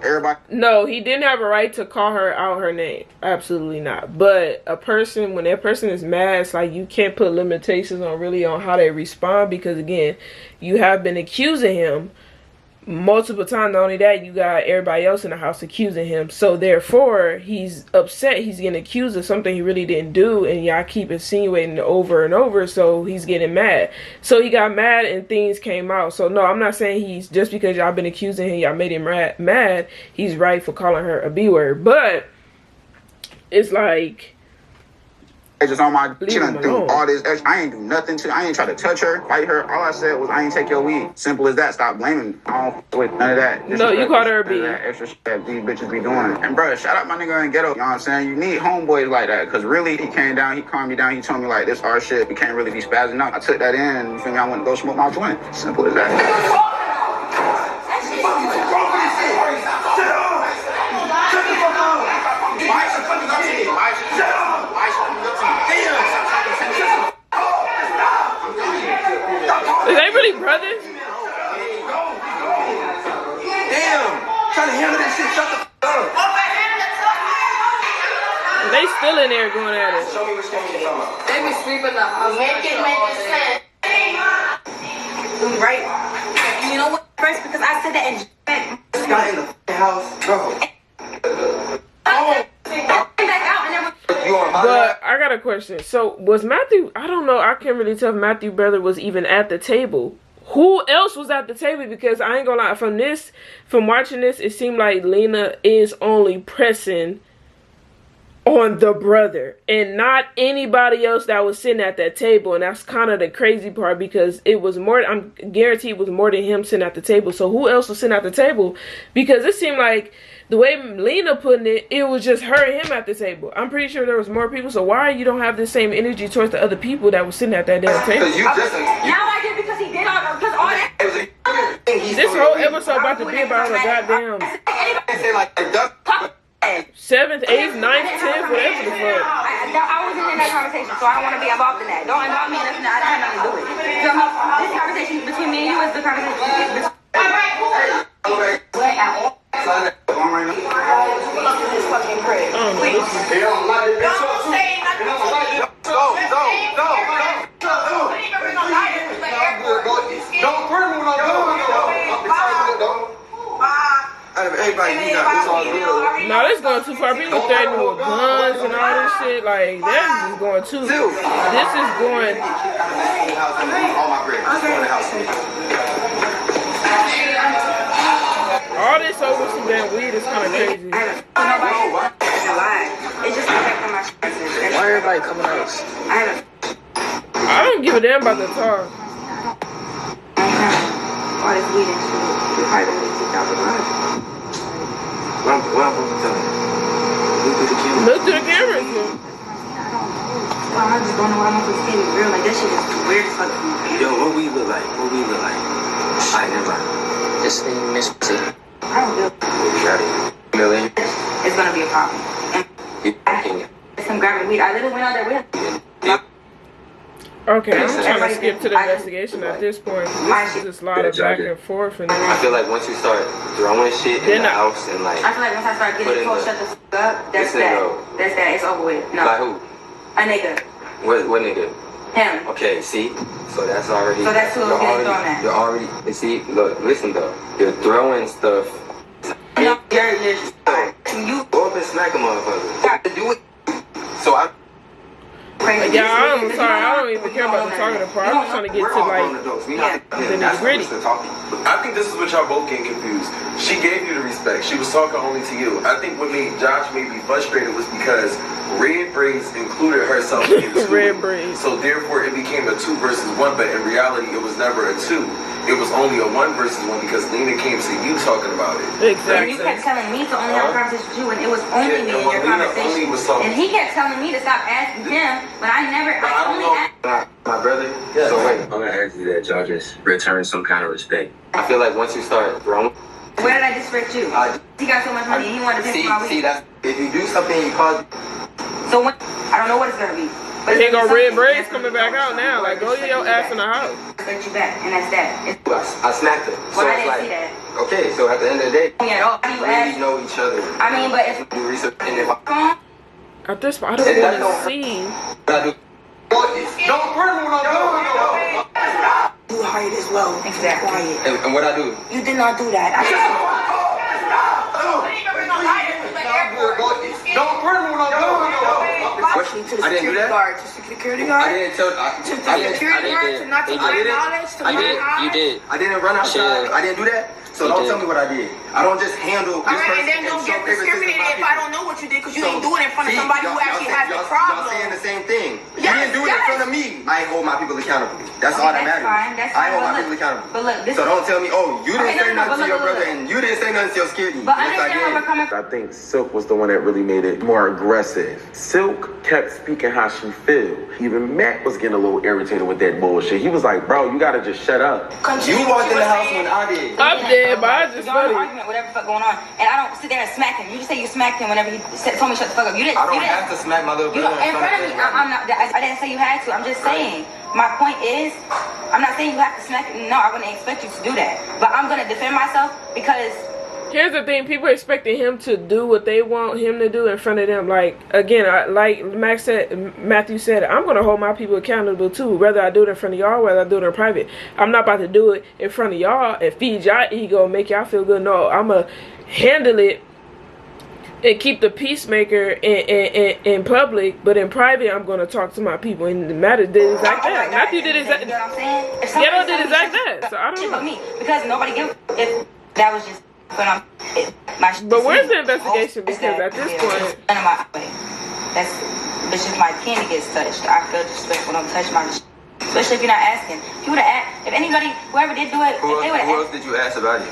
Everybody. No, he didn't have a right to call her out her name. Absolutely not. But a person, when that person is mad, it's like you can't put limitations on really on how they respond because again, you have been accusing him multiple times. Not only that, you got everybody else in the house accusing him. So therefore, he's upset. He's getting accused of something he really didn't do, and y'all keep insinuating it over and over. So he's getting mad. So he got mad, and things came out. So no, I'm not saying he's just because y'all been accusing him, y'all made him mad. He's right for calling her a B word, but it's like. Just on my she done do all this extra. I ain't do nothing to. I ain't try to touch her, fight her. All I said was I ain't take your weed. Simple as that. Stop blaming. I don't with none of that. No, you called her a B. That extra shit that these bitches be doing. And bro, shout out my nigga in ghetto. You know what I'm saying? You need homeboys like that. Cause really, he came down, he calmed me down, he told me like this our shit. We can't really be spazzing out. I took that in and you feel me? I went to go smoke my joint. Simple as that. Is they really brothers? Damn! Trying to handle this shit, shut the f up. They still in there going at it. Show me which game you're talking about. They be sweeping the house. Make it sense. Right. You know what? First, because I said that in This guy in the house, bro. But I question. So was Matthew, I don't know, I can't really tell if Matthew's brother was even at the table. Who else was at the table? Because I ain't gonna lie, from watching this, it seemed like Lena is only pressing on the brother and not anybody else that was sitting at that table. And that's kind of the crazy part, because it was more, I'm guaranteed it was more than him sitting at the table. So who else was sitting at the table? Because it seemed like the way Lena putting it, it was just her and him at the table. I'm pretty sure there was more people. So why you don't have the same energy towards the other people that was sitting at that damn table? Now I get because he did all that. This whole episode about to be about a goddamn 7th, 8th, 9th, 10th, whatever the fuck. I wasn't in that conversation, so I don't want to be involved in that. Don't involve me in nothing. I didn't have nothing to do with it. So this conversation between me and you is the conversation. No, this going too far. People threatening with guns and all this shit. Like, that is going too. This is going. All this over some damn weed is kind of crazy. It's just affecting my chances. Why everybody coming out? I don't give a damn about the talk. All this weed and shit. We probably gonna get kicked out the line. What I'm supposed to tell you? Look through the camera. I just don't know why I'm supposed to say it real. Like, that shit is weird as fuck to me. Yo, what we look like? I never. This thing Miss C. I don't feel it's gonna be a problem. Some grabbing weed. I literally went out there with him. Okay, I'm trying to skip to the investigation at this point. This is just a lot of back and forth. And I feel like once you start throwing shit in the house and like, I feel like once I start getting told shut the fuck up, that's that. That's that. It's over with. No. Like who? A nigga. What nigga? Him. Okay, see? So that's already. So that's who was getting thrown at. You're already. See, look, listen though. You're throwing stuff. No, you're you go up and smack a motherfucker. You have to do it. So I. Yeah, I'm sorry, I don't even care about the talking part. I'm just trying to get to like the nitty-gritty. I think this is what y'all both getting confused. She gave you the respect. She was talking only to you. I think what made Josh maybe frustrated was because Red Braids included herself into Red Braids. So therefore it became a 2 versus 1, but in reality it was never a 2. It was only a 1 versus 1 because Lena came to you talking about it. Exactly. You kept telling me to only have a conversation with you, and it was only me in your conversation. And he kept telling me to stop asking him, but I never. I only asked my brother. Yeah. So wait, I'm gonna ask you that y'all just return some kind of respect. I feel like once you start throwing. Where did I disrespect you? He got so much money, and he wanted to pay for my weed. See, that's if you do something, you cause. So when I don't know what it's gonna be. But here go Red Braids coming back out now. Like, go get your ass in the house. Respect you back, and that's that. I smacked her. So I didn't see that. Okay, so at the end of the day, we know each other. I mean, but if do research and if at this point, I don't want to see. Don't burn when I'm doing. You hired as well. Exactly. Quiet. And what I do? You did not do that. Don't burn when I'm doing. I didn't do that. Guard, to security guard. I didn't tell. Security guard to not to my knowledge. To my knowledge. You did. I didn't run outside. I didn't do that. So don't tell me what I did. I don't just handle this person. And then don't get discriminated if I don't know what you did because you didn't do it in front of somebody who actually has a problem. Y'all saying the same thing. You didn't do it in front of me. I hold my people accountable. That's all that matters. I hold my people accountable. So don't tell me, oh, you didn't say nothing to your brother and you didn't say nothing to your skitty. But understand where we're coming from. I think Silk was the one that really made it more aggressive. Silk kept speaking how she feel. Even Matt was getting a little irritated with that bullshit. He was like, bro, you gotta just shut up. You walked in the house when I did. I'm dead, but I just funny. Argument, whatever the fuck going on, and I don't sit there and smack him. You just say you smacked him whenever he told me shut the fuck up. You didn't. I don't have to smack my little brother in front of me. I'm not. I didn't say you had to. I'm just saying. My point is, I'm not saying you have to smack him. No, I wouldn't expect you to do that. But I'm gonna defend myself because. Here's the thing, people expecting him to do what they want him to do in front of them. Like, again, like Matthew said, I'm going to hold my people accountable too, whether I do it in front of y'all, whether I do it in private. I'm not about to do it in front of y'all and feed y'all ego and make y'all feel good. No, I'm going to handle it and keep the peacemaker in public, but in private, I'm gonna talk to my people. And the matter did exact that. Matthew did exact. You know what I'm saying? Ghetto did exact that. So I don't know. Me because nobody gives if that was just. But where's the investigation? Because at this point, none of my that's it's just my candy gets touched. I feel disrespectful when I'm touch my. Especially if you're not asking. If you would have asked, if anybody, whoever did do it, who else did you ask about it?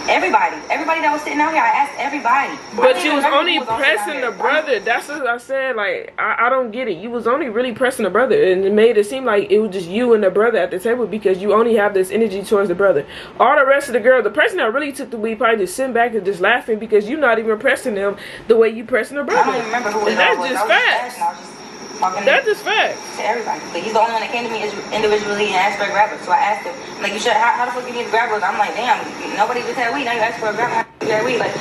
Everybody that was sitting out here, I asked everybody. But you was only pressing the brother. That's what I said. Like, I don't get it. You was only really pressing the brother, and it made it seem like it was just you and the brother at the table because you only have this energy towards the brother. All the rest of the girls, the person that really took the weed probably just sitting back and just laughing because you're not even pressing them the way you pressing the brother. I don't even remember who it was. That's just facts. That's just facts. To everybody. But he's the only one that came to me individually and asked for a grabber. So I asked him, like, you should, how the fuck you need a grabber? I'm like, damn, nobody just had weed. Now you ask for a grabber. How you had weed? Like,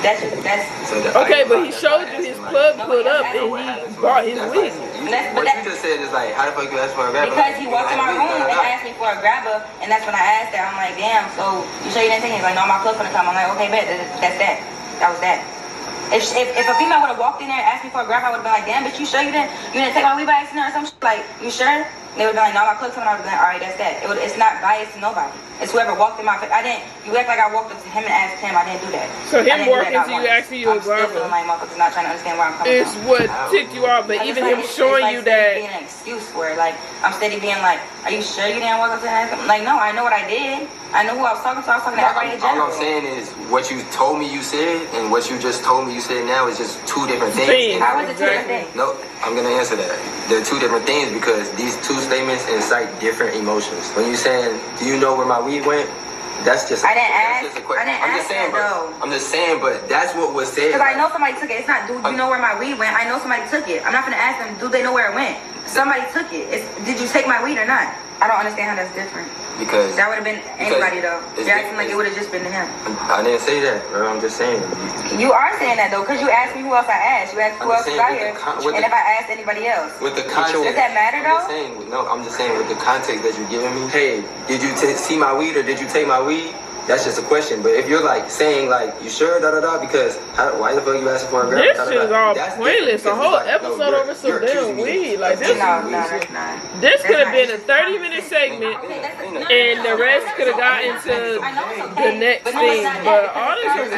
that's okay, but he showed you his plug pulled up and he bought his weed. What you just said is like, how the fuck you ask for a grabber? Because he walked in my room and asked me for a grabber, and that's when I asked that. I'm like, damn, so you sure you didn't take it? He's like, no, my plug's gonna come. I'm like, okay, bet, that's that. That was that. If a female would have walked in there and asked me for a grab, I would have been like, damn, bitch, you sure you didn't take my weed by accident or some shit? Like, you sure? They would have been like, no, my plug's coming. I would have been like, all right, that's that. It's not biased to nobody. It's whoever walked in my face. You act like I walked up to him and asked him. I didn't do that. So him walking to you asking you a grabber. I'm still feeling like motherfuckers not trying to understand where I'm coming from. It's what ticked you off, but even him showing you that. Being an excuse for it. Like, I'm steady being like, are you sure you didn't walk up to him and ask him? Like, no, I know what I did. I know who I was talking to. I was talking to everybody in general. All I'm saying is, what you told me you said and what you just told me you said now is just two different things. How is it two different things? No, I'm going to answer that. They're two different things because these two statements incite different emotions. When you saying, do you know where my weed went? That's just I didn't ask that though. I'm just saying, but that's what was said. Because I know somebody took it. It's not, do you know where my weed went? I know somebody took it. I'm not going to ask them, do they know where it went? Somebody took it. Did you take my weed or not? I don't understand how that's different. Because that would have been anybody though. You're acting like it would have just been to him. I didn't say that, bro. I'm just saying. You are saying that though, because you asked me who else I asked. You asked who else was out here, and if I asked anybody else. With the context, does that matter though? I'm just saying with the context that you're giving me. Hey, did you see my weed or did you take my weed? That's just a question. But if you're like saying like, you sure, because why the fuck you asking for a grab? This shit is all pointless. A whole episode over some damn weed. Like this. This could have been a 30-minute segment, and the rest could have got into the next thing. But all this was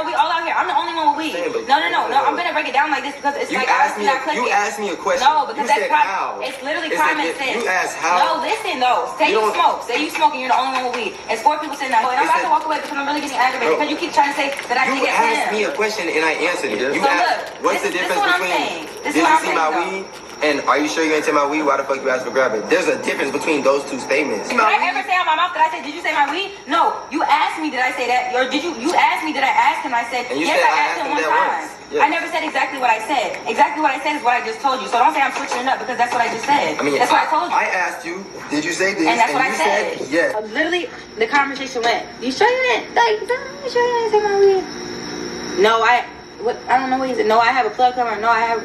we all out here. I'm the only one with weed. No. I'm gonna break it down like this because it's like you asked me a question. No, because that's crime. It's literally common sense. You asked how. No, listen though. Say you smoke. Say you smoking. You're the only one with weed. It's 4 people sitting there. And I'm about to walk away because I'm really getting aggravated because you keep trying to say that I can't get him. You asked me a question and I answered it. You asked, what's the difference between did you see my weed? And are you sure you ain't take my weed? Why the fuck you asked for grab it? There's a difference between those two statements. Did I ever say out my mouth that I said, did you say my weed? No. You asked me, did I say that? Or you asked me, did I ask him? I said, yes, I asked him one time. Yes. I never said exactly what I said. Exactly what I said is what I just told you. So don't say I'm switching it up because that's what I just said. That's what I told you. I asked you, did you say this? And that's what I said. Yeah. Literally, the conversation went, you sure you didn't? You sure you didn't say my weed? No, I don't know what he said. No, I have a plug cover. No, I have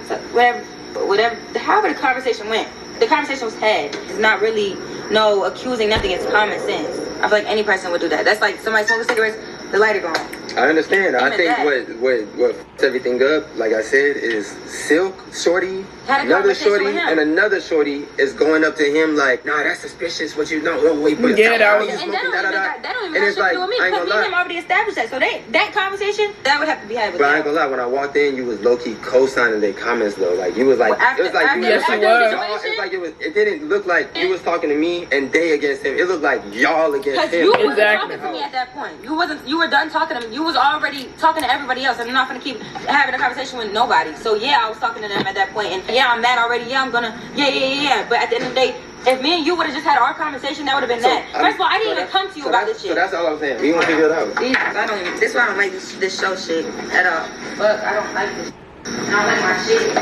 whatever, however the conversation went. The conversation was had. It's not really no accusing nothing. It's common sense. I feel like any person would do that. That's like somebody smoking cigarettes, the lighter gone. I understand. I think what f***s everything up, like I said, is Silk, Shorty, another Shorty, and another Shorty is going up to him like, nah, that's suspicious. What you know? Oh, wait, but yeah, that don't even have to do with me because me and him already established that. So that conversation, that would have to be had with But I ain't gonna lie, when I walked in, you was low-key co-signing their comments though. Like you was like, it was like you yes, it's like it didn't look like you was talking to me and they against him. It looked like y'all against him. Because you wasn't talking to me at that point. You were done talking to me. You was already talking to everybody else. I'm not gonna keep having a conversation with nobody. So yeah, I was talking to them at that point, and yeah, I'm mad already. Yeah, I'm gonna yeah. But at the end of the day, if me and you would have just had our conversation, that would have been that. First of all, I didn't even come to you about this shit. So that's all I'm saying. We gonna figure it out. This is why I don't like this show shit at all. But I don't like this. I don't like my shit.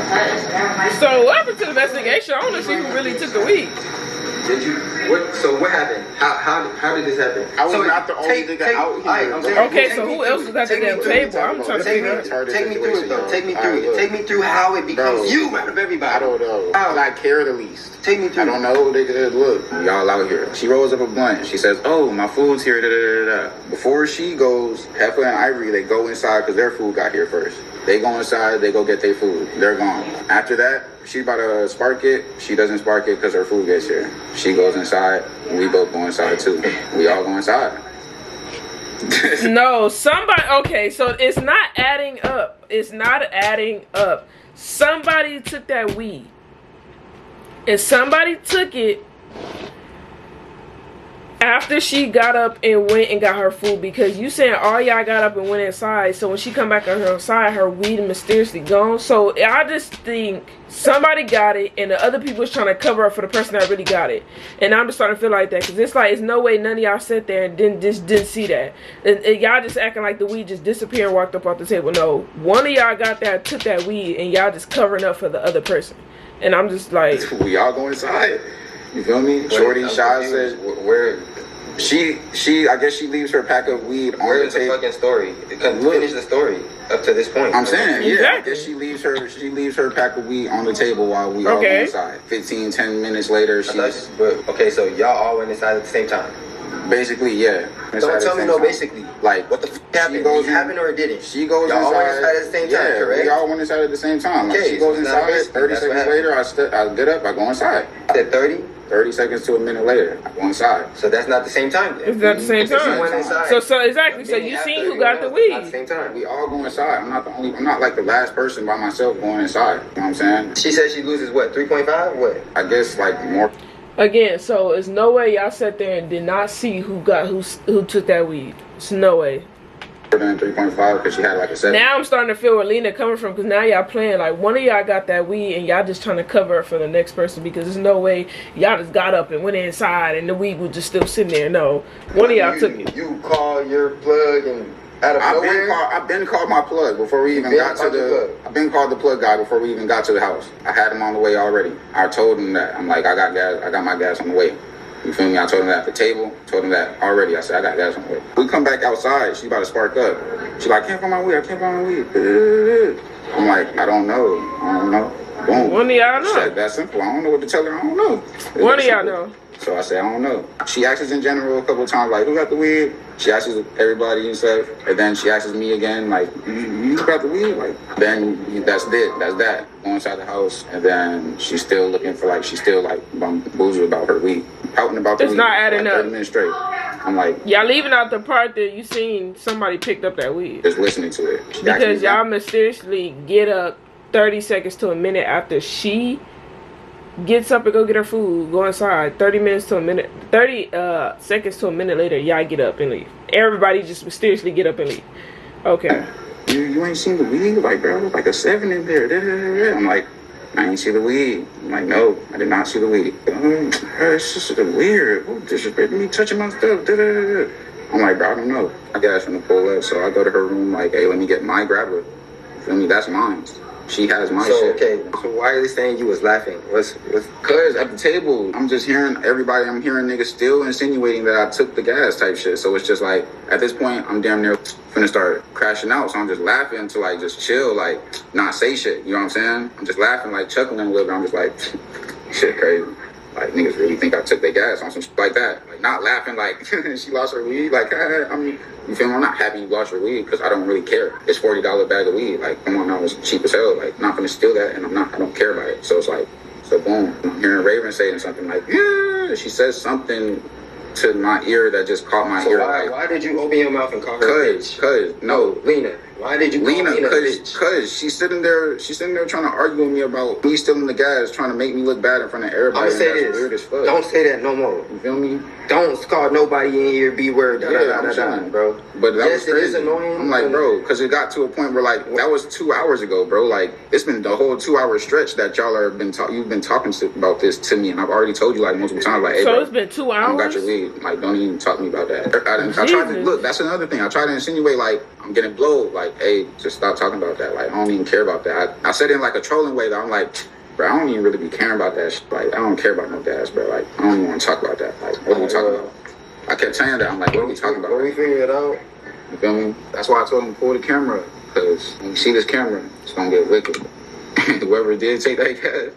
So what happened to the investigation? I want to see who really took the weed. Did you? So what happened? How did this happen? I was not the only nigga out here. Okay, so who else was at the damn table? I'm trying to figure out. Take me through it, though. Take me through it. Take me through how it becomes you out of everybody. I don't know. I care the least. Take me through. I don't know. Nigga, look, y'all out here. She rolls up a blunt. She says, "Oh, my food's here." Da, da, da, da. Before she goes, Heifer and Ivory, they go inside because their food got here first. They go inside. They go get their food. They're gone. After that, she about to spark it. She doesn't spark it because her food gets here. She goes inside. We both go inside too. We all go inside. No, somebody. Okay, so it's not adding up. It's not adding up. Somebody took that weed. And somebody took it after she got up and went and got her food, because you saying all y'all got up and went inside. So when she come back on her side, her weed mysteriously gone. So I just think somebody got it and the other people was trying to cover up for the person that really got it. And I'm just starting to feel like that, because it's like, it's no way none of y'all sat there and didn't see that. And y'all just acting like the weed just disappeared and walked up off the table. No, one of y'all got that, took that weed, and y'all just covering up for the other person. And I'm just like, we all go inside. You feel me? Shorty Shy says where she I guess she leaves her pack of weed on Where's the the table. fucking story? Finish the story up to this point. I'm saying, yeah. Exactly. I guess she leaves her pack of weed on the table while we all go inside. 10 minutes later, she's okay. So y'all all went inside at the same time. basically, yeah. Don't tell me no basically. Like, What the f happened? It happened or it didn't? She goes y'all inside. all went inside at the same time, Yeah, correct? we all went inside at the same time. Like, Okay, she goes so it's not inside. basically, 30 that's what seconds later, I get up. I go inside. At 30? 30 seconds to a minute later, I go inside. So that's not the same time then. it's not the same She time. went inside. So exactly. So you seen who got the weed. At the same time. We all go inside. I'm not like the last person by myself going inside. You know what I'm saying? She said she loses what, 3.5? What? I guess like more. Again, so it's no way y'all sat there and did not see who took that weed. It's no way. Than 3.5 because she had like a 7. Now I'm starting to feel where Lena coming from, because now y'all playing like one of y'all got that weed and y'all just trying to cover it for the next person, because there's no way y'all just got up and went inside and the weed was just still sitting there. No, one of y'all took it. You call your plug and out of nowhere? I've been called my plug before we even got to the. I've been called the plug guy before we even got to the house. I had him on the way already. I told him that. I'm like, I got gas. I got my gas on the way. You feel me? I told him that at the table. Told him that already. I said, I got gas on the way. We come back outside. She about to spark up. She like, I can't find my weed. I can't find my weed. I'm like, I don't know. Boom. One of y'all know. She said, that's simple. I don't know what to tell her. I don't know. One of y'all know. So I said, I don't know. She asks in general a couple of times, like, who got the weed? She asks everybody and stuff. And then she asks me again, like, you got the weed? Like, then that's it. That's that. Go inside the house. And then she's still looking for, like, she's still, like, bamboozled about her weed. Pouting about the weed. It's not adding like up. 30 minutes straight. I'm like, Y'all leaving out the part that you seen somebody picked up that weed. just listening to it. She asked Because me, y'all mysteriously get up 30 seconds to a minute after she gets up and go get her food, go inside. 30 seconds to a minute later, y'all get up and leave. Everybody just mysteriously get up and leave. Okay. You ain't seen the weed? Like, bro, like a 7 in there. I'm like, I ain't see the weed. I'm like, no, I did not see the weed. It's just weird. Who disrespecting me, touching my stuff? I'm like, bro, I don't know. I got from the pull up, so I go to her room like, hey, let me get my grabber. Feel me? That's mine. She has my shit. Okay, so why are they saying you was laughing? What's Cause at the table, I'm just hearing everybody, I'm hearing niggas still insinuating that I took the gas type shit. So it's just like, at this point, I'm damn near finna start crashing out. So I'm just laughing to like just chill, like not say shit. You know what I'm saying? I'm just laughing, like chuckling a little bit. I'm just like, shit crazy. Like niggas really think I took their gas on some shit like that. Like not laughing like she lost her weed. Like I mean, you feel me? I'm not happy you lost your weed because I don't really care. It's $40 bag of weed. Like come on, now it's cheap as hell. Like not gonna steal that, and I don't care about it. So it's like, so boom. I'm hearing Raven saying something like, yeah. She says something to my ear that just caught my ear. Why did you open your mouth and call her a bitch? Cause no, Lena. Why did you call Lena a bitch? Cause she's sitting there trying to argue with me about me stealing the gas, trying to make me look bad in front of everybody. I'm say this. Weird as fuck. Don't say that no more. You feel me? Don't call nobody in here. Be word. Bro. But that yes, was crazy. It is annoying. I'm like, bro, because it got to a point where like that was 2 hours ago, bro. Like it's been the whole 2 hour stretch that y'all are you've been talking about this to me, and I've already told you like multiple times, like, hey, so bro, it's been 2 hours. I don't got your weed. Like, don't even talk to me about that. I tried to look. That's another thing. I tried to insinuate like I'm getting blowed. Like, hey, just stop talking about that. Like, I don't even care about that. I said it in like a trolling way that I'm like, Bro, I don't even really be caring about that shit. Like, I don't care about no gas, bro. Like, I don't even want to talk about that. Like, what are we talking about? I kept saying that. I'm like, what are we talking about? When we figure it out. You feel me? That's why I told him to pull the camera. Because when you see this camera, it's going to get wicked. Whoever did take that gas,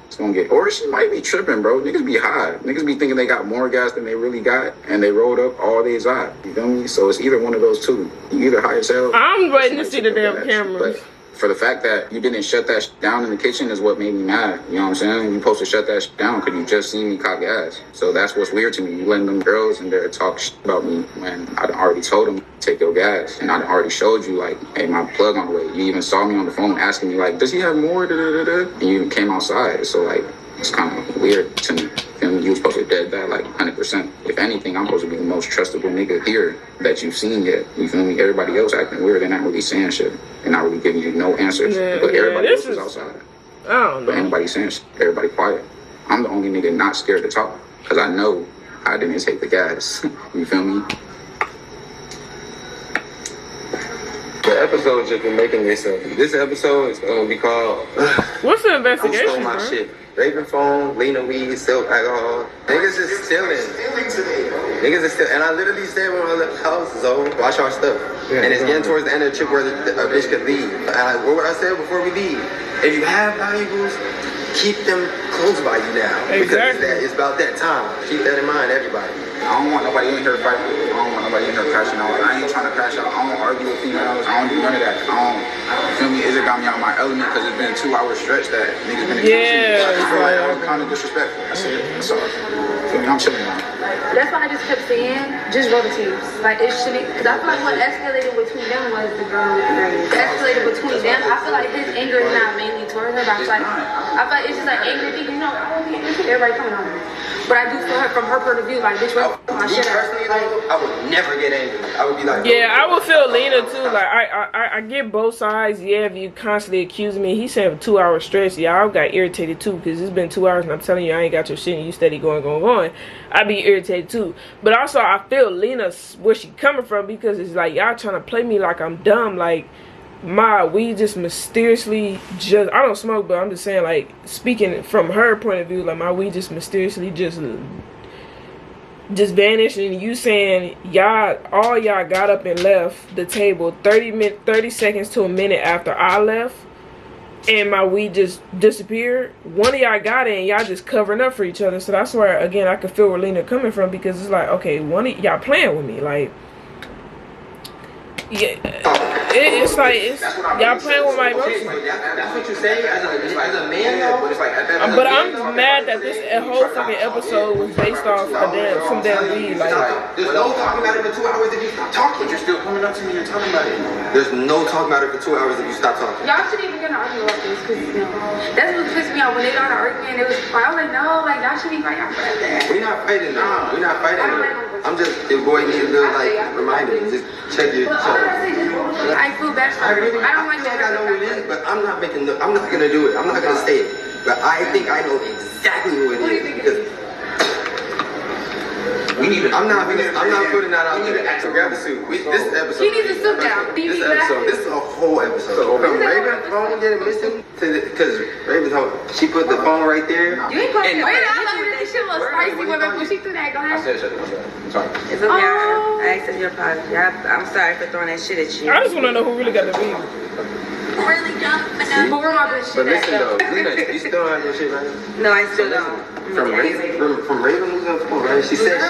it's going to get... Or she might be tripping, bro. Niggas be high. Niggas be thinking they got more gas than they really got. And they rolled up all these high. You feel me? So it's either one of those two. You either high as hell... I'm waiting to see the damn camera. For the fact that you didn't shut that down in the kitchen is what made me mad. You know what I'm saying? You supposed to shut that down because you just seen me cop gas. So that's what's weird to me. You letting them girls in there talk about me when I done already told them to take your gas. And I done already showed you, like, hey, my plug on the way. You even saw me on the phone asking me, like, does he have more? And you even came outside. So, like, it's kind of weird to me. And you were supposed to dead that, like, 100%. If anything, I'm supposed to be the most trustable nigga here that you've seen yet. You feel me? Everybody else acting weird. They're not really saying shit. They're not really giving you no answers. But everybody else is outside. I don't know. But anybody saying shit. Everybody quiet. I'm the only nigga not scared to talk. Because I know I didn't take the gas. You feel me? The episode just been making itself. This episode is going to be called... What's the investigation, stole my shit. Raven phone, Lena weed, silk alcohol. Niggas is stealing. Niggas is stealing. And I literally said when I left the house, so watch our stuff. And it's getting towards the end of the trip where a bitch could leave. And what I said before we leave, if you have valuables, keep them close by you now. Because it's about that time. Keep that in mind, everybody. I don't want nobody in here fighting. I don't want nobody in here crashing out. I ain't trying to crash out. I don't argue with females. I don't do none of that. Feel me? Is it got me out of my element because it's been a 2-hour stretch that niggas been in I feel like I was kind of disrespectful. That's it. That's all. Feel me? I'm chilling now. That's why I just kept saying, just relatives. Like, it shouldn't, because I feel like what escalated between them was the girl with the grades. What escalated between them, I feel like his anger is not mainly towards her, but I feel like it's just like angry thinking, you know, everybody coming on her. But I do feel her from her point of view, like, bitch, my shit out. I would never get angry. I would be like, yeah, I would feel Lena too. Like, I get both sides. Yeah, if you constantly accuse me, he said 2-hour stretch. Yeah, I got irritated too because it's been 2 hours and I'm telling you I ain't got your shit and you steady going. I'd be irritated too. But also I feel Lena where she coming from because it's like y'all trying to play me like I'm dumb. Like we just mysteriously just, I don't smoke, but I'm just saying, like, speaking from her point of view, like my weed just mysteriously just vanished, and you saying all y'all got up and left the table 30 seconds to a minute after I left, and my weed just disappeared. One of y'all got it and y'all just covering up for each other. So that's where, again, I could feel where Lena coming from, because it's like, okay, one of y'all playing with me, like, yeah, it's like y'all playing with my emotions. That's what you say as a man, though. But I'm mad that this whole fucking episode was based off some damn weed. Like, there's no talking about it for 2 hours if you stop talking. You're still coming up to me and talking about it. There's no talking about it for 2 hours if you stop talking. Y'all shouldn't even get an argument about this, because that's what pissed me off when they got an argument. It was fine. I was like, no, like y'all shouldn't be fighting for that. We're not fighting now. We're not fighting now. I'm just, your boy needs a little, like, reminder. Just check your I feel bad for her. I don't like that. I know who it is, but I'm not gonna do it. I'm not gonna say it. But I think I know exactly who it is. I'm not putting that out there. So grab the suit. This episode. He needs a suit now. This is a whole episode. From Raven's phone getting missing because Raven's home, she put the phone right there. You ain't supposed to. I love this shit was spicy when she threw that. Go ahead. I said shut it. I'm sorry. It's okay. I accept your apology. I'm sorry for throwing that shit at you. I just want to know who really got the weed. Really dumb. But listen though, Lena, you still don't have your shit right now? No, I still don't. From Raven losing her phone, right? She said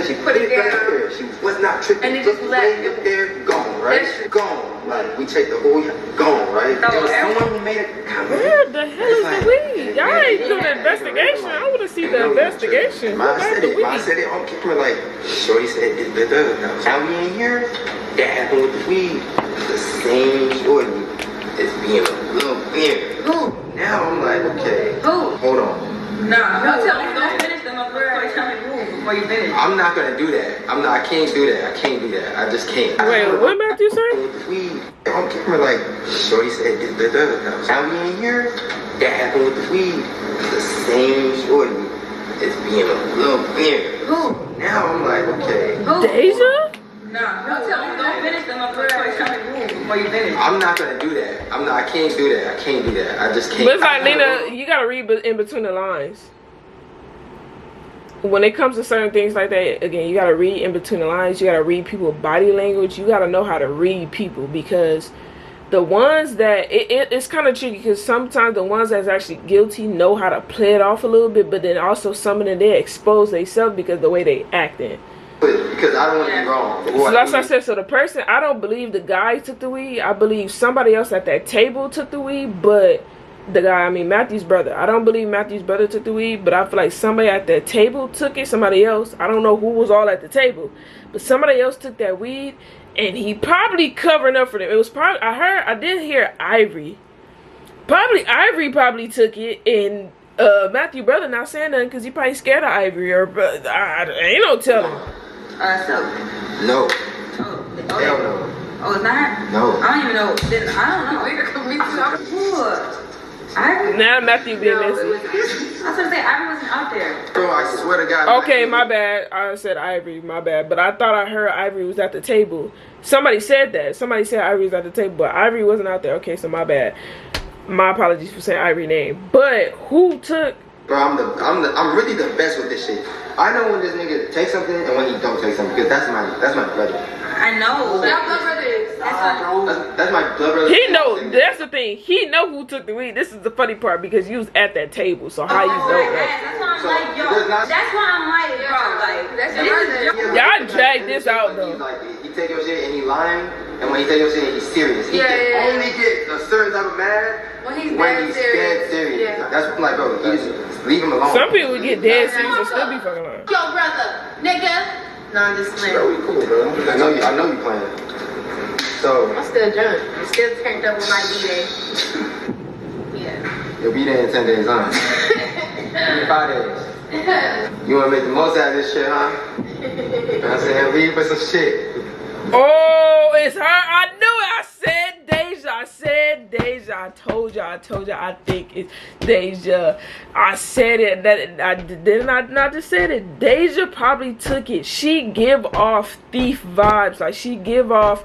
she put it back there. She was not tripping. And it just left it there, gone, right? Gone. Like, we checked the whole gone, right? There was someone who made a comment. Where the hell is the weed? Y'all ain't do the investigation. I want to see the investigation. Ma said it on camera, like, Shorty said, how we in here? That happened with the weed. The same Shorty is being a little weird. Who? Now I'm like, okay. Who? Hold on. Nah, don't tell me. Don't finish them up first. Tell me who before you finish. I'm not gonna do that. I can't do that. I just can't. Wait, what Matthew say? Weed on camera, like, Shorty said, how we in here? That happened with the weed. The same Shorty is being a little weird. Who? Now I'm like, okay. Deja? Don't finish them up before you finish. I'm not gonna do that. I can't do that. I can't do that. I just can't. But it's like, Lena, you gotta read in between the lines. When it comes to certain things like that, again, you gotta read in between the lines. You gotta read people's body language. You gotta know how to read people, because the ones that it's kind of tricky, because sometimes the ones that's actually guilty know how to play it off a little bit, but then also some of them, they expose themselves because of the way they acting. Because I don't want to be wrong. So that's what I said. So the person, I don't believe the guy took the weed. I believe somebody else at that table took the weed, but the guy, I mean Matthew's brother. I don't believe Matthew's brother took the weed, but I feel like somebody at that table took it. Somebody else. I don't know who was all at the table, but somebody else took that weed. And he probably covering up for them. It was probably, I did hear Ivory. Ivory probably took it, and Matthew brother not saying nothing because he probably scared of Ivory, or ain't no telling. So. No. Oh, hell no. Oh, it's not? No. I don't even know. I don't know. Ivory? Now Matthew being messy. I was gonna say Ivory wasn't out there. Bro, I swear to God. Okay, my bad. I said Ivory, my bad. But I thought I heard Ivory was at the table. Somebody said that. Somebody said Ivory was at the table, but Ivory wasn't out there. Okay, so my bad. My apologies for saying Ivory's name. But who took? Bro, I'm really the best with this shit. I know when this nigga takes something and when he don't take something, because that's my brother. I know. That blood brother is. That's my blood brother. He know. That's the thing. He know who took the weed. This is the funny part, because you was at that table. So how you know that? That's why I'm like, yo. That's why I'm like, bro. Like, that's your brother. Y'all drag this out though. Like, he take your shit and he lying, and when he take your shit, he's serious. He can only get a certain type of mad when he's dead serious. Yeah. That's what I'm like, bro. You just leave him alone. Some people get dead serious and still be fucking lying. Yo, brother, nigga. No, I'm just playing. Bro, we cool, bro. I know you playing. So I'm still drunk. I'm still turned up with my B-Day. Yeah. Your B-Day in 10 days, huh? 5 days. You wanna make the most out of this shit, huh? You know what I'm saying? Leave for some shit. Oh, it's her. I knew it. I said Deja. I told you. I think it's Deja. I said it. Didn't I not just said it? Deja probably took it. She give off thief vibes. Like, she give off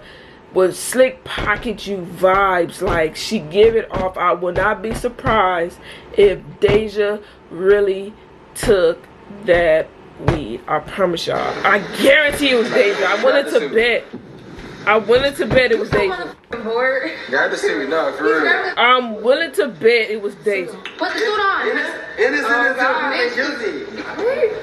with slick pocket you vibes. Like, she give it off. I would not be surprised if Deja really took that weed. I promise y'all. I guarantee it was Deja. I wanted to bet it was Deja. Got to see me now, for real. I'm willing to bet it was Deja. Put the suit on. Innocent until proven guilty.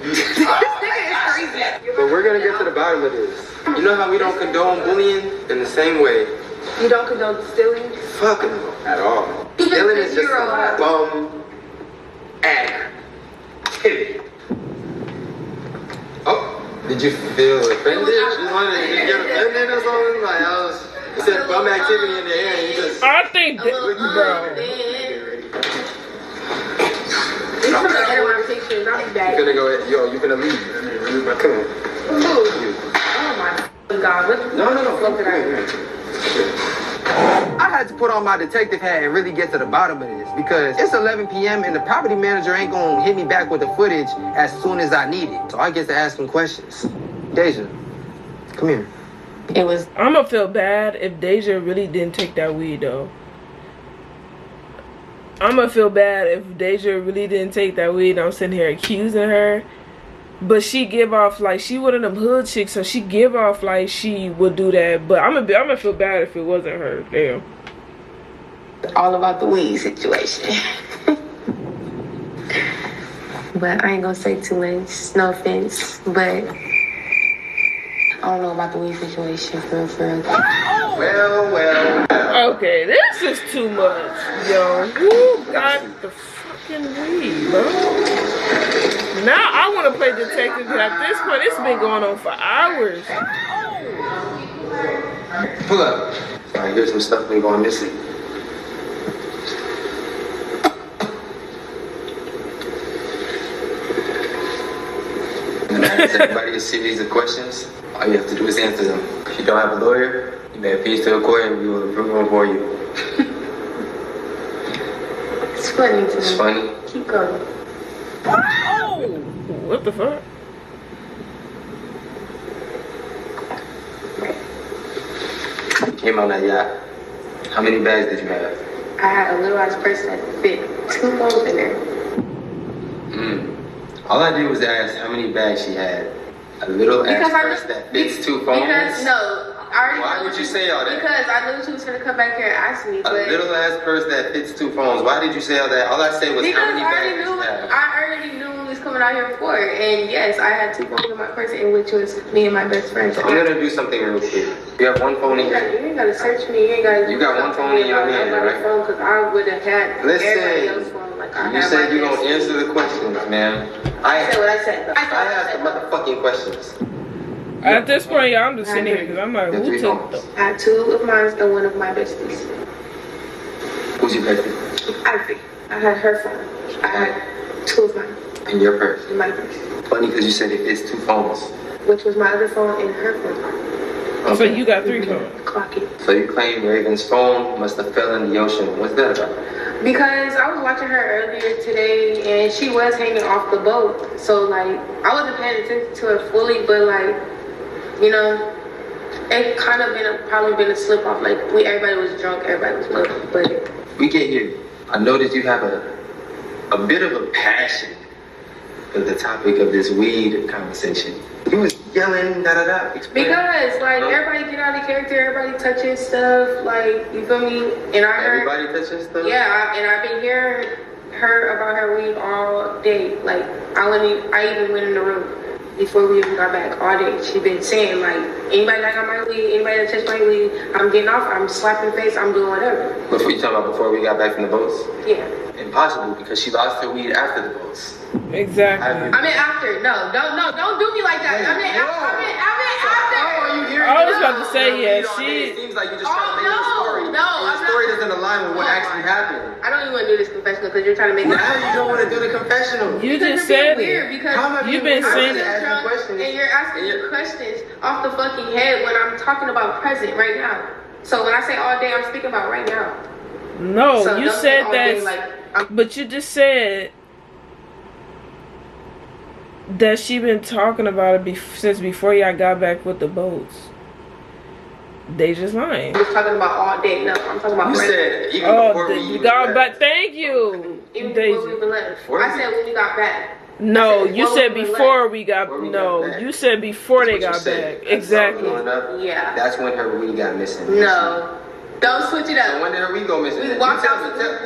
This nigga is crazy. But we're gonna get to the bottom of this. You know how we don't condone bullying? In the same way. You don't condone stealing? Fuck no, at all. Stealing is just a bum activity. Oh, did you feel offended? Did you get offended or something? Like, you said bum activity in the air and you just... I think that, bro. I'm gonna edit my pictures. I'll be back. You finna go, yo, you finna leave. Come on. Oh my God. No. I had to put on my detective hat and really get to the bottom of this, because it's 11 p.m. and the property manager ain't gonna hit me back with the footage as soon as I need it. So I get to ask some questions. Deja, come here. I'm gonna feel bad if Deja really didn't take that weed though. I'm gonna feel bad if Deja really didn't take that weed. I'm sitting here accusing her. But she give off like she one of them hood chicks, so she give off like she would do that. But I'm gonna feel bad if it wasn't her. Damn. All about the weed situation. But I ain't gonna say too much. No offense, but I don't know about the weed situation for real. Well. Okay, this is too much, yo. Who got the fucking weed, bro? Now I want to play detective, but at this point, it's been going on for hours. Pull up. Alright, here's some stuff been going missing. Ask everybody a series of questions. All you have to do is answer them. If you don't have a lawyer, you may appeal to a court and we will approve them for you. It's funny to me. It's funny. Keep going. What the fuck? came on that yacht, how many bags did you have? I had a little ass purse that fit 2 phones in there. All I did was ask how many bags she had. A little ass purse that fits 2 phones? Because, no. Why would you say all that? Because I knew she was going to come back here and ask me. But a little ass purse that fits 2 phones. Why did you say all that? All I said was how many bags did you have? I already knew we was coming out here for. And yes, I had 2 phones in my purse, in which was me and my best friend. So I'm going to do something real quick. You have 1 phone in your hand. You ain't got to search me. You got 1 phone in your hand, right? Because I would have had everybody else's phone. You said you're going to answer the questions, man. I said what I said. I asked the motherfucking questions. At this point, y'all, I'm just sitting here because I'm like, who took them? I had 2 of mine and 1 of my besties. Who's your bestie? Ivy. I had her phone. I had 2 of mine. In your purse? In my purse. Funny because you said it fits 2 phones. Which was my other phone and her phone. Okay. So you got 3 phones? Clock it. So you claim Raven's phone must have fell in the ocean. What's that about? Because I was watching her earlier today and she was hanging off the boat. So like, I wasn't paying attention to her fully, but like, you know, it kind of probably been a slip off. Like everybody was drunk, everybody was looking, but we get here. I noticed you have a bit of a passion for the topic of this weed conversation. You was yelling, da da da. Because like everybody get out of character, everybody touching stuff, like you feel me? And I heard everybody touching stuff. Yeah, and I've been hearing her about her weed all day. Like I even went in the room before we even got back all day. She been saying like, anybody that got my weed, anybody that touched my weed, I'm getting off, I'm slapping face, I'm doing whatever. Before you talking about before we got back from the boats? Yeah. Impossible because she lost her weed after the boats. Exactly. I mean after. No, don't do me like that. I mean after. I was about to say It seems like you just trying to make a story. No, the story doesn't align with what actually happened. I don't even want to do this confessional because you're trying to make it. Now you don't want to do the confessional. You just said weird because you've been saying it. And you're asking me questions off the fucking head when I'm talking about present right now. So when I say all day, I'm speaking about right now. No, so you said that, but you just said that she been talking about it since before y'all got back with the boats. They just lying. I was talking about all day. No, I'm talking about. You said even before we got back. Thank you. Even before we even left. I said when we got back. No, you said before we got. No, you said before they got back. Exactly. Yeah. That's when her weed got missing. No. Don't switch it up. So when did her weed go missing? We walked outside.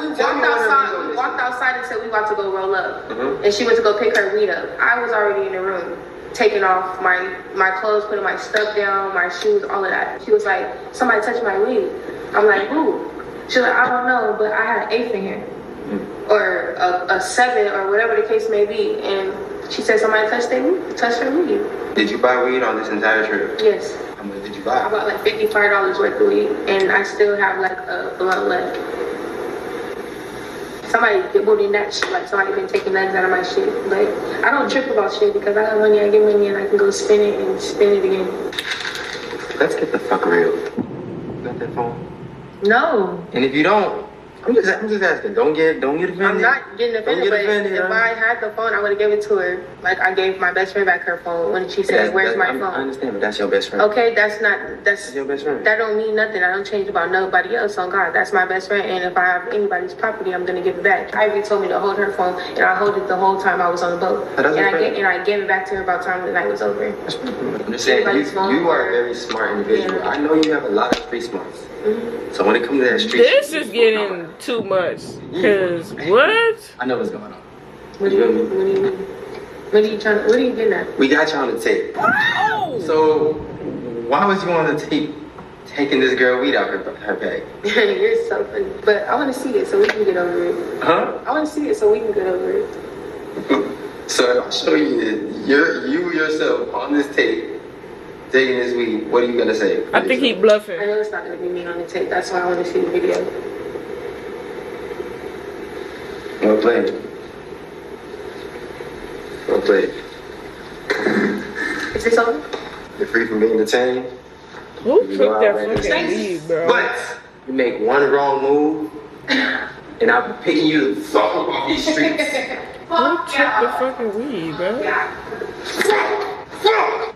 We walked outside and said we about to go roll up, and she went to go pick her weed up. I was already in the room, taking off my clothes, putting my stuff down, my shoes, all of that. She was like, "Somebody touched my weed." I'm like, "Who?" She's like, "I don't know, but I had an 8 in here, or a 7, or whatever the case may be." And she said somebody touched her weed. Did you buy weed on this entire trip? Yes. How much did you buy? I bought like $55 worth of weed, and I still have like a blunt left. Somebody been that shit, like somebody been taking nugs out of my shit. But I don't trip about shit because I have money, I get money, and I can go spend it and spend it again. Let's get the fuck real. You got that phone? No. And if you don't, I'm just asking. Don't get offended. I'm not getting offended, but if I had the phone, I would have given it to her. Like I gave my best friend back her phone when she said, "Where's my phone?" I understand, but that's your best friend. Okay, that's your best friend. That don't mean nothing. I don't change about nobody else. On God, that's my best friend. And if I have anybody's property, I'm gonna give it back. Ivy told me to hold her phone, and I hold it the whole time I was on the boat. And I gave it back to her about time the night was over. I'm just saying, you are a very smart individual. Yeah. I know you have a lot of street smarts. So when it comes to that street, this is getting too much. Cause what? I know what's going on. What do you mean? What are you getting at? We got you on the tape. Oh! So why was you on the tape taking this girl weed out her bag? You're so funny. But I want to see it so we can get over it. Huh? I want to see it so we can get over it. So if I show you you yourself on this tape taking this weed, what are you gonna say? I think he bluffing. I know it's not gonna be me on the tape. That's why I want to see the video. Well played. Well played. Is this over? You're free from being detained. Who took that fucking weed, bro? But you make one wrong move, and I'll be picking you the fuck up off these streets. Who took the fucking weed, bro?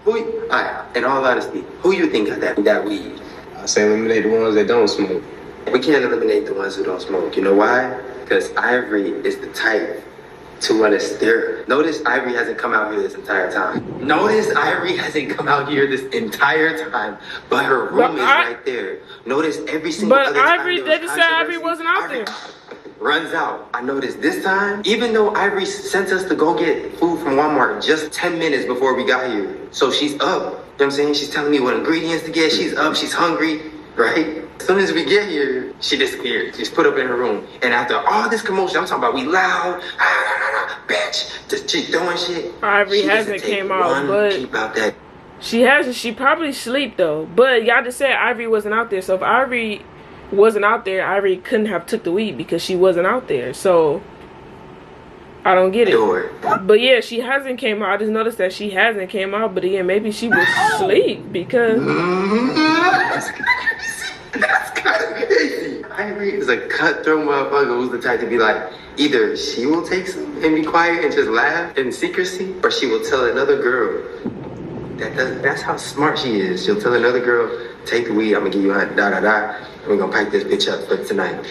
Alright, in all honesty, who you think got that weed? say eliminate the ones that don't smoke. We can't eliminate the ones who don't smoke. You know why? Because Ivory is the type to want to stare. Notice Ivory hasn't come out here this entire time. Notice Ivory hasn't come out here this entire time, but her room is right there. Notice every single other time. But Ivory, they just said Ivory wasn't out there. Runs out. I noticed this time, even though Ivory sent us to go get food from Walmart just 10 minutes before we got here. So she's up. You know what I'm saying? She's telling me what ingredients to get. She's up. She's hungry, right? As soon as we get here, she disappeared. She's put up in her room. And after all this commotion, I'm talking about we loud, bitch, just she doing shit. Ivory hasn't came out, but she hasn't. She probably sleep though. But y'all just said Ivory wasn't out there. So if Ivory wasn't out there, Ivory couldn't have took the weed because she wasn't out there. So I don't get it. But yeah, she hasn't came out. I just noticed that she hasn't came out. But yeah, maybe she was asleep because. That's kind of crazy. Ivory is a cutthroat motherfucker who's the type to be like, either she will take some and be quiet and just laugh in secrecy, or she will tell another girl. That's how smart she is. She'll tell another girl, take the weed, I'm gonna give you a da-da-da, and we're gonna pipe this bitch up for tonight.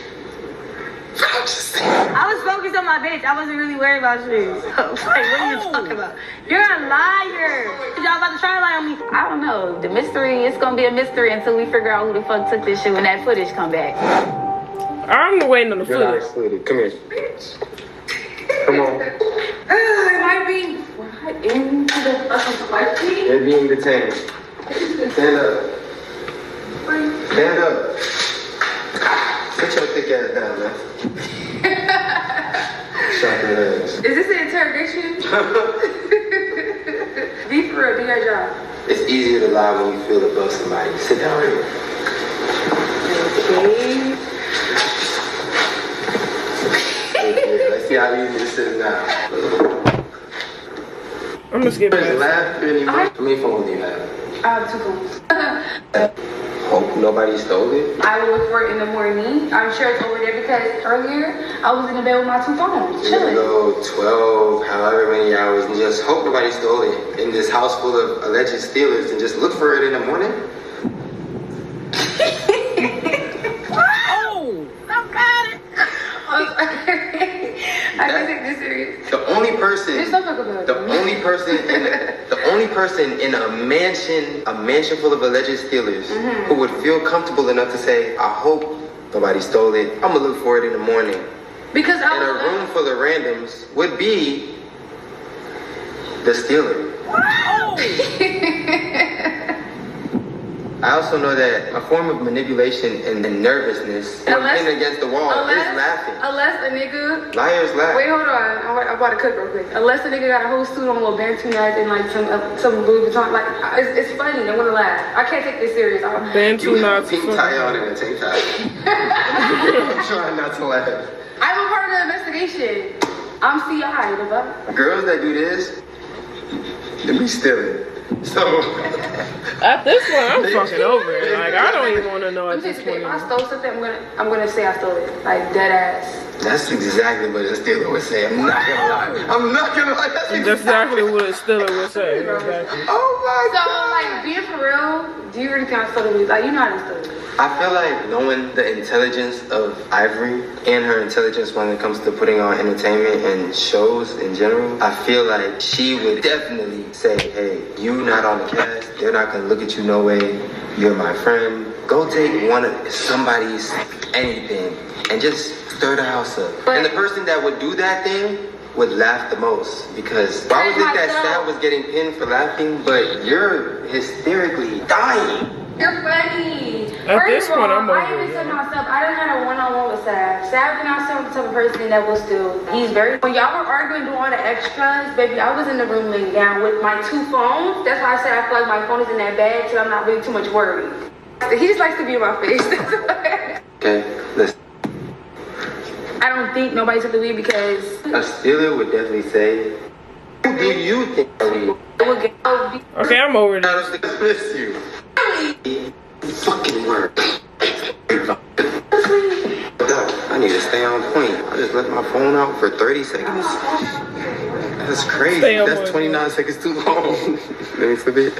I was focused on my bitch. I wasn't really worried about you. Like, what are you talking about? You're a liar. Y'all about to try to lie on me? I don't know. The mystery, it's gonna be a mystery until we figure out who the fuck took this shit when that footage come back. I'm waiting on the footage. Come here. Come on. Am I being brought into the fucking party? You're being detained. Stand up. Stand up. Put your thick ass down, man. Shut your legs. Is this an interrogation? Be for real, do your job. It's easier to lie when you feel above somebody. Sit down here. Okay. Let's see how easy this is now. I'm gonna skip it. Laugh anymore. How many phones do you have? I have 2 phones. Hope nobody stole it. I will look for it in the morning. I'm sure it's over there because earlier I was in the bed with my 2 phones, chilling. Go 12, however many hours, and just hope nobody stole it in this house full of alleged stealers, and just look for it in the morning. Oh, I got it. I can take this serious. The only person in a mansion full of alleged stealers who would feel comfortable enough to say, I hope nobody stole it. I'm gonna look for it in the morning. Because in a room full of randoms would be the stealer. I also know that a form of manipulation and nervousness when pinned against the wall is laughing. Unless a nigga... Liars laugh. Wait, hold on. I'm about to cook real quick. Unless a nigga got a whole suit on, a little Bantu knife and like some Louis Vuitton. Like, it's funny. I'm gonna laugh. I can't take this serious. Bantu knife. Pink tie on and a tank top. I'm trying not to laugh. I'm a part of the investigation. I'm CI. The fuck? Girls that do this, they be stealing. So at this point, I'm fucking over it. Like, I don't even want to know at this point. If I stole something, I'm gonna say I stole it. Like, dead ass. That's exactly what a stealer would say. I'm not gonna lie. That's exactly what a stealer would say. Exactly. Oh my God. So, like, being for real, do you really think I stole it? Like, you know how to steal it. I feel like knowing the intelligence of Ivory and her intelligence when it comes to putting on entertainment and shows in general, I feel like she would definitely say, hey, you not on the cast, they're not gonna look at you no way, you're my friend. Go take one of somebody's anything and just stir the house up. And the person that would do that thing would laugh the most because I would think that Sat was getting pinned for laughing, but you're hysterically dying. You're funny. At this point, I'm over it. I even said myself, I done had a one-on-one with Sav. Sav did not sound the type of person that will steal. He's very... When y'all were arguing, doing all the extras, baby, I was in the room laying down with my 2 phones. That's why I said I feel like my phone is in that bag, so I'm not really too much worried. He just likes to be in my face. Okay, listen. I don't think nobody took the weed because... A stealer would definitely say, who do you think are we? Okay, I'm over this. I miss you. Fucking work. I need to stay on point. I just left my phone out for 30 seconds. That's crazy. That's 29 seconds too long. Let me flip it.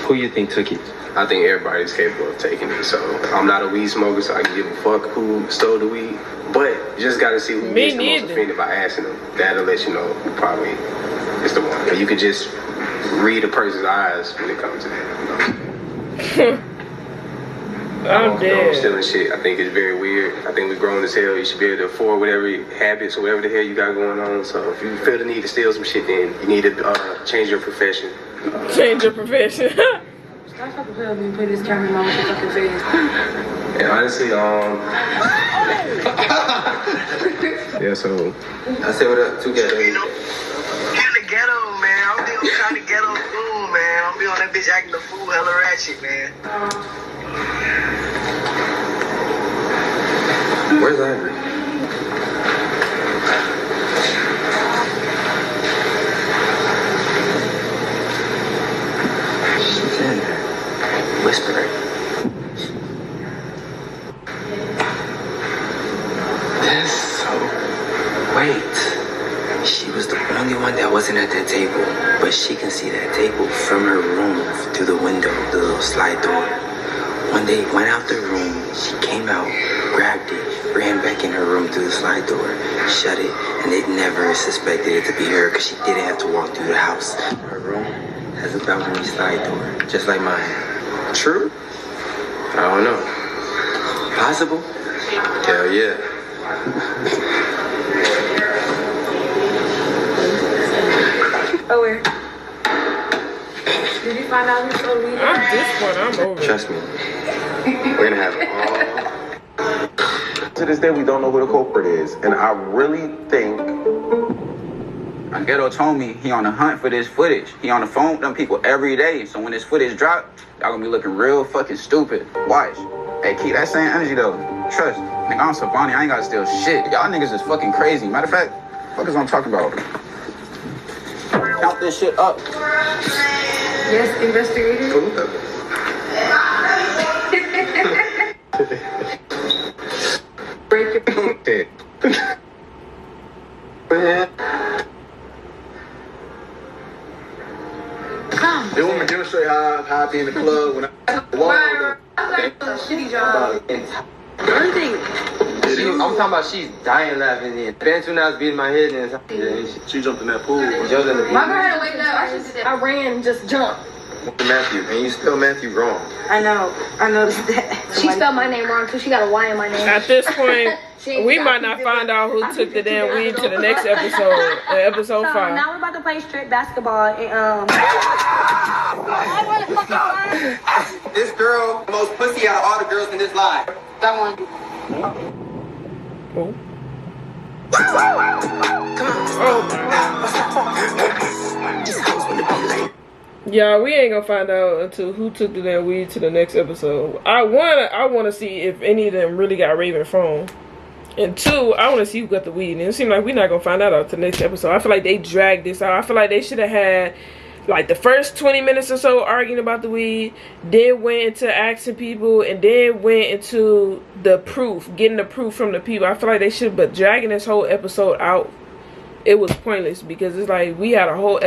Who you think took it? I think everybody's capable of taking it. So I'm not a weed smoker, so I can give a fuck who stole the weed. But you just gotta see who gets the most offended by asking them. That'll let you know who probably is the one. You can just read a person's eyes when it comes to that. I'm dead. Stealing shit. I think it's very weird. I think we're grown as hell. You should be able to afford whatever habits or whatever the hell you got going on. So if you feel the need to steal some shit, then you need to change your profession. Change your profession. Stop fucking playing with me and put this camera on with your fucking face. And honestly, yeah, so I say what up, 2K. In the ghetto, man. I'm be on kind of ghetto fool, man. I'm be on that bitch acting the fool, hella ratchet, man. Where's Ivory? She's in there, whispering. Wait, she was the only one that wasn't at that table, but she can see that table from her room through the window, the little slide door. When they went out the room, she came out, grabbed it, ran back in her room through the slide door, shut it, and they never suspected it to be her because she didn't have to walk through the house. Her room has a balcony slide door, just like mine. True? I don't know. Possible? Hell yeah. Oh, where? Did you find out who stole weed? At this point, I'm over. Trust me. We're gonna have To this day, we don't know who the culprit is. And I really think... Ghetto told me he on the hunt for this footage. He on the phone with them people every day. So when this footage drop, y'all gonna be looking real fucking stupid. Watch. Hey, keep that same energy though. Trust. Nigga, I'm Savani. I ain't gotta steal shit. Y'all niggas is fucking crazy. Matter of fact, what is I'm talking about? Count this shit up. Yes, investigator. Break your They want me to demonstrate how I be in the club when I walk. Shitty job. I'm talking about she's dying laughing in. Bentunas beating my head and she jumped in that pool. She jumped in the pool. My girl had to wake up. I ran, just jumped. Matthew, and you spell Matthew wrong. I know. I noticed that. She spelled my name wrong too. She got a Y in my name. At this point, we might not find out who took the damn weed to the next episode, episode 5. So now we're about to play strip basketball. And, This girl, the most pussy out of all the girls in this live. That one. Oh. Yeah, we ain't gonna find out until who took the damn weed to the next episode. I wanna see if any of them really got Raven's phone. And 2, I wanna see who got the weed. And it seems like we're not gonna find out until the next episode. I feel like they dragged this out. I feel like they should have had like the first 20 minutes or so arguing about the weed, then went into asking people, and then went into the proof, getting the proof from the people. I feel like they should have been dragging this whole episode out. It was pointless because it's like we had a whole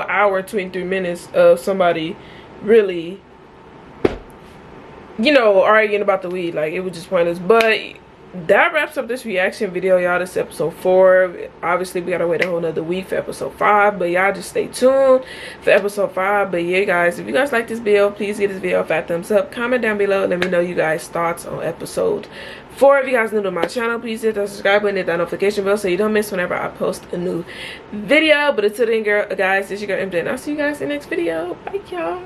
hour and 23 minutes of somebody really, you know, arguing about the weed. Like, it was just pointless. But that wraps up this reaction video, y'all. This is episode 4. Obviously we gotta wait a whole nother week for episode 5, but y'all just stay tuned for episode 5. But yeah, guys, if you guys like this video, please give this video a fat thumbs up. Comment down below, let me know you guys thoughts on episode 4. If you guys are new to my channel, please hit that subscribe button, hit that notification bell so you don't miss whenever I post a new video. But until then, guys, this is your girl MJ, and I'll see you guys in the next video. Bye, y'all.